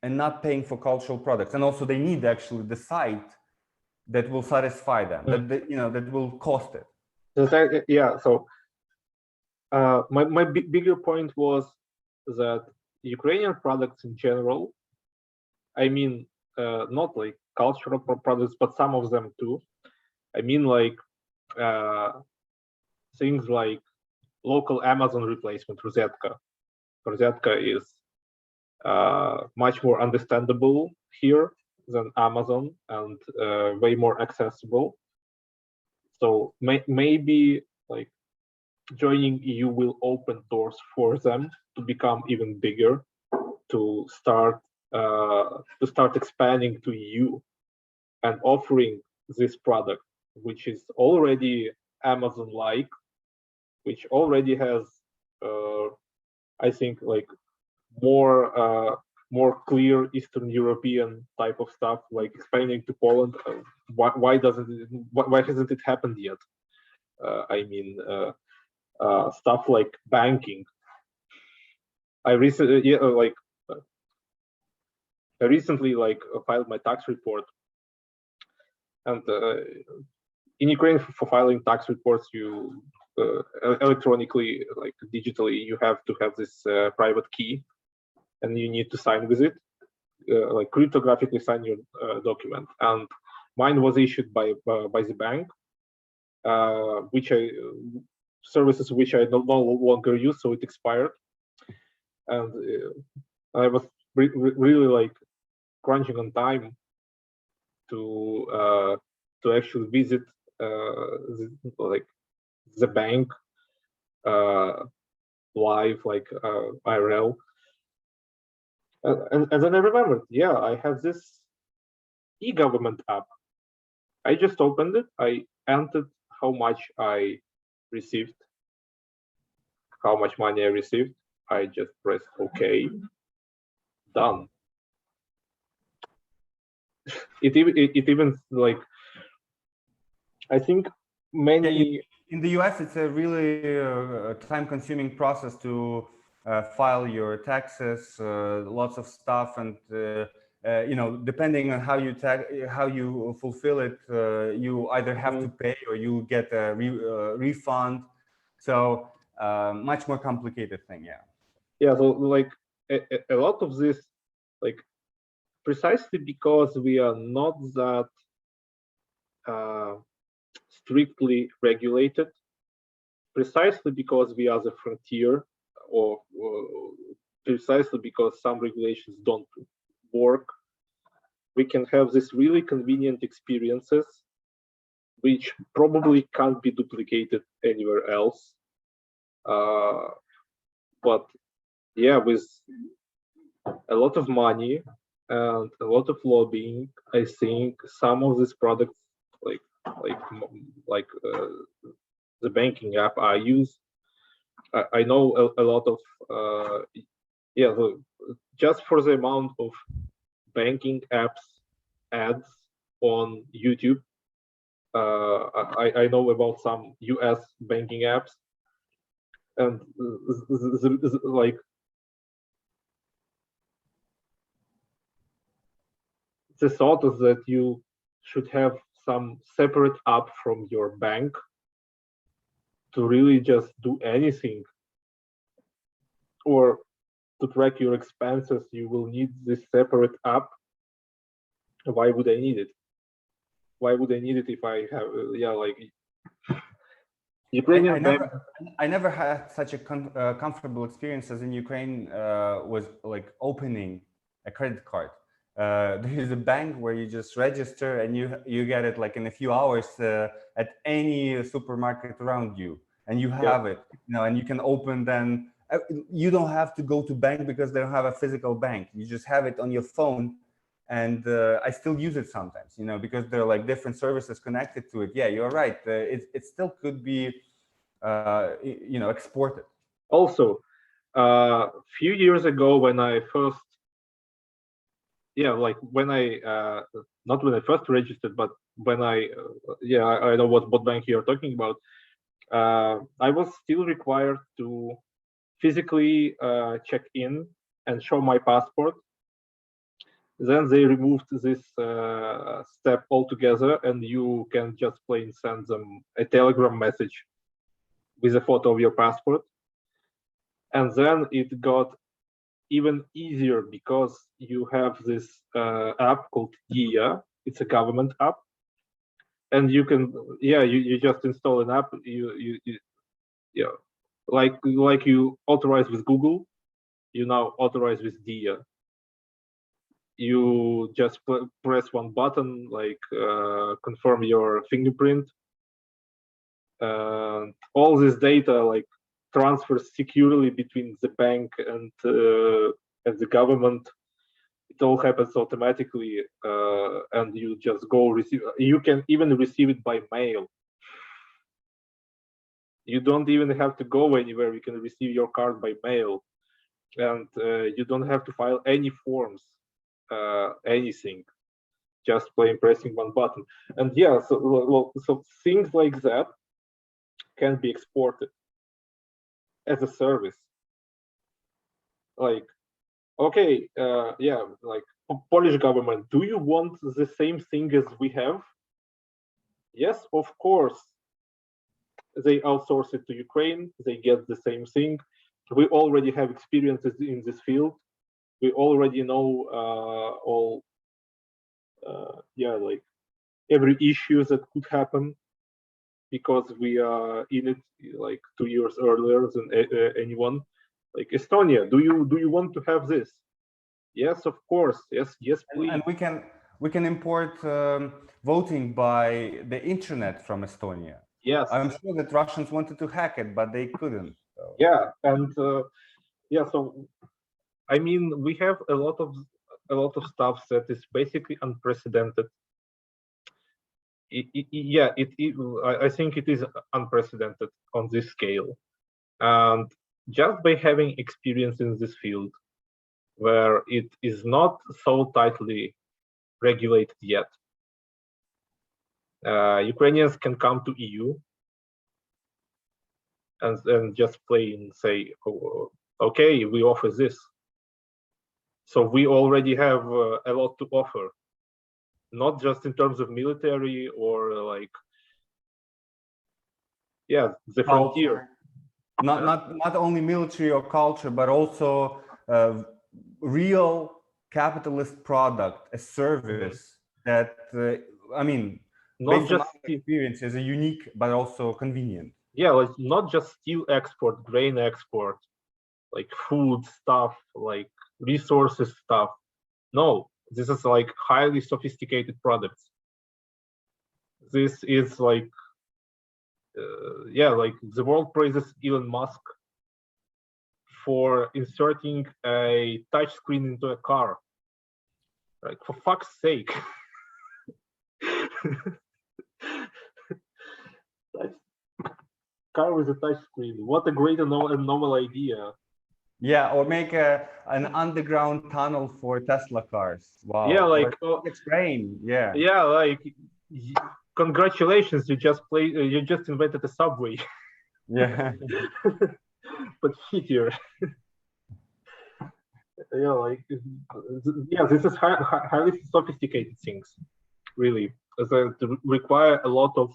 and not paying for cultural products. And also they need actually the site that will satisfy them, that will cost it. Yeah. So my bigger point was that Ukrainian products in general, I mean, not like cultural products, but some of them too. I mean, like things like local Amazon replacement, Rosetka. Rosetka is much more understandable here than Amazon and way more accessible. So maybe like joining EU will open doors for them to become even bigger, to start expanding to EU and offering this product, which is already Amazon-like, which already has, I think, like more clear Eastern European type of stuff, like expanding to Poland. Why hasn't it happened yet? I mean, stuff like banking. I recently filed my tax report, and in Ukraine for filing tax reports, you electronically, like digitally, you have to have this private key, and you need to sign with it, like cryptographically sign your document. And mine was issued by the bank, services which I no longer use, so it expired. And I was really like crunching on time to actually visit the bank live, like IRL. And then I remembered, yeah, I have this e-government app. I just opened it. I entered how much I received, how much money I received. I just pressed OK. Done. It even like, I think many in the US, it's a really time-consuming process to file your taxes, lots of stuff, and you know, depending on how you fulfill it, you either have to pay or you get a refund. So much more complicated thing, yeah. Yeah, so like a lot of this, like precisely because we are not that strictly regulated, precisely because we are the frontier, or precisely because some regulations don't work, we can have these really convenient experiences which probably can't be duplicated anywhere else. But yeah, with a lot of money and a lot of lobbying, I think some of these products, like the banking app I use, I know a lot of yeah, just for the amount of banking apps ads on YouTube, I know about some US banking apps, and like the thought is that you should have some separate app from your bank to really just do anything, or to track your expenses, you will need this separate app. Why would I need it? Why would I need it if I have, yeah, like Ukrainian I never had such a comfortable experience as in Ukraine was like opening a credit card. There is a bank where you just register and you get it like in a few hours at any supermarket around you, and you have it, you know, and you can open then. You don't have to go to bank because they don't have a physical bank. You just have it on your phone, and I still use it sometimes, you know, because there are like different services connected to it. Yeah, you're right. It still could be, you know, exported. Also, a few years ago when I first, like when I, not when I first registered, but when I know what bank you're talking about. I was still required to physically check in and show my passport. Then they removed this step altogether, and you can just plain send them a Telegram message with a photo of your passport. And then it got even easier because you have this app called Yura, It's a government app, and you can, you just install an app. You like you authorize with Google, you now authorize with Dia. You just press one button, like confirm your fingerprint. All this data like transfers securely between the bank and the government. It all happens automatically, and you just go receive. You can even receive it by mail. You don't even have to go anywhere. You can receive your card by mail, and you don't have to file any forms, anything. Just pressing one button. And yeah, so things like that can be exported as a service. Like, okay, like Polish government, do you want the same thing as we have? Yes, of course. They outsource it to Ukraine, they get the same thing. We already have experiences in this field. We already know like every issue that could happen, because we are in it like 2 years earlier than anyone. Like Estonia, do you want to have this? Yes, of course. Yes, please. And we can import voting by the internet from Estonia. Yes, I'm sure that Russians wanted to hack it, but they couldn't. So. Yeah, and so I mean, we have a lot of stuff that is basically unprecedented. I think it is unprecedented on this scale, and just by having experience in this field, where it is not so tightly regulated yet, Ukrainians can come to EU and just plain say, oh, okay, we offer this. So we already have a lot to offer, not just in terms of military or like, the frontier. Not only military or culture, but also real capitalist product, a service that I mean, not just experience is a unique but also convenient. Yeah, like not just steel export, grain export, like food stuff, like resources stuff. No, this is like highly sophisticated products. This is like, like the world praises Elon Musk for inserting a touchscreen into a car. Like, for fuck's sake. Car with a touchscreen. What a great and novel idea. Yeah, or make an underground tunnel for Tesla cars. Wow. Yeah, like it's brain. Yeah. Yeah, like congratulations, you just invented a subway. Yeah. But shittier. This is highly sophisticated things, really, that require a lot of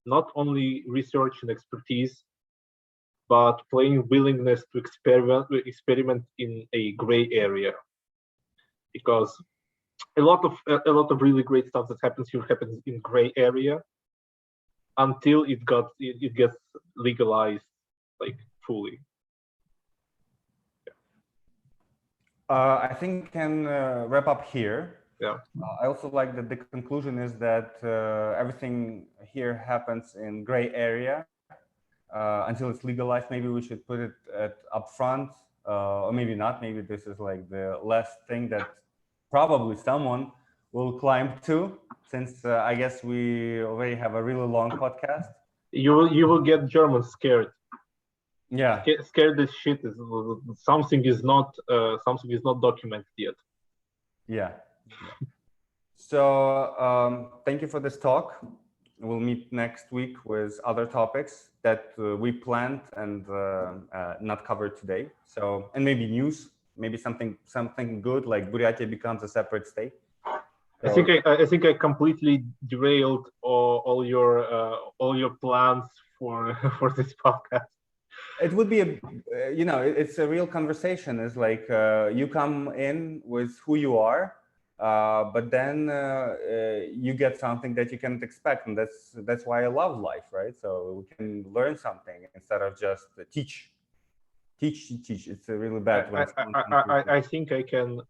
not only research and expertise, but plain willingness to experiment in a gray area, because a lot of really great stuff that happens here happens in gray area until it gets legalized like fully. I think we can wrap up here. Yeah. I also like that the conclusion is that everything here happens in gray area until it's legalized. Maybe we should put it up front, or maybe not. Maybe this is like the last thing that probably someone will climb to, since I guess we already have a really long podcast. You will get Germans scared. Yeah, scared as shit. Something is not documented yet. Yeah. So thank you for this talk. We'll meet next week with other topics that we planned and not covered today. So, and maybe news, maybe something good, like Buryatia becomes a separate state. So, I think I completely derailed all your plans for this podcast. It would be it's a real conversation. It's like you come in with who you are, but then you get something that you can't expect, and that's why I love life, right? So we can learn something instead of just teach. It's really bad when I think I can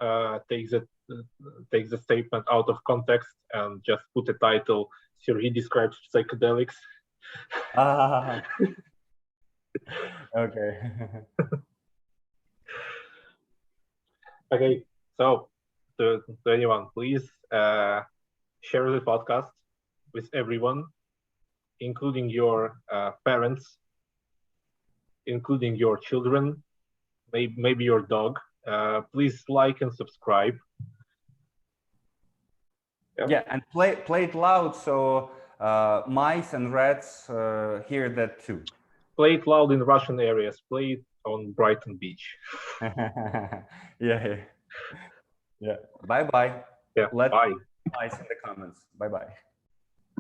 take the statement out of context and just put a title. Sergey describes psychedelics. Okay. Okay, so to anyone, please share the podcast with everyone, including your parents, including your children, maybe your dog. Please like and subscribe. Yeah, and play it loud so mice and rats hear that too. Play it loud in Russian areas. Play it on Brighton Beach. Yeah. Bye bye. Yeah. Let bye. mice in the comments. Bye bye.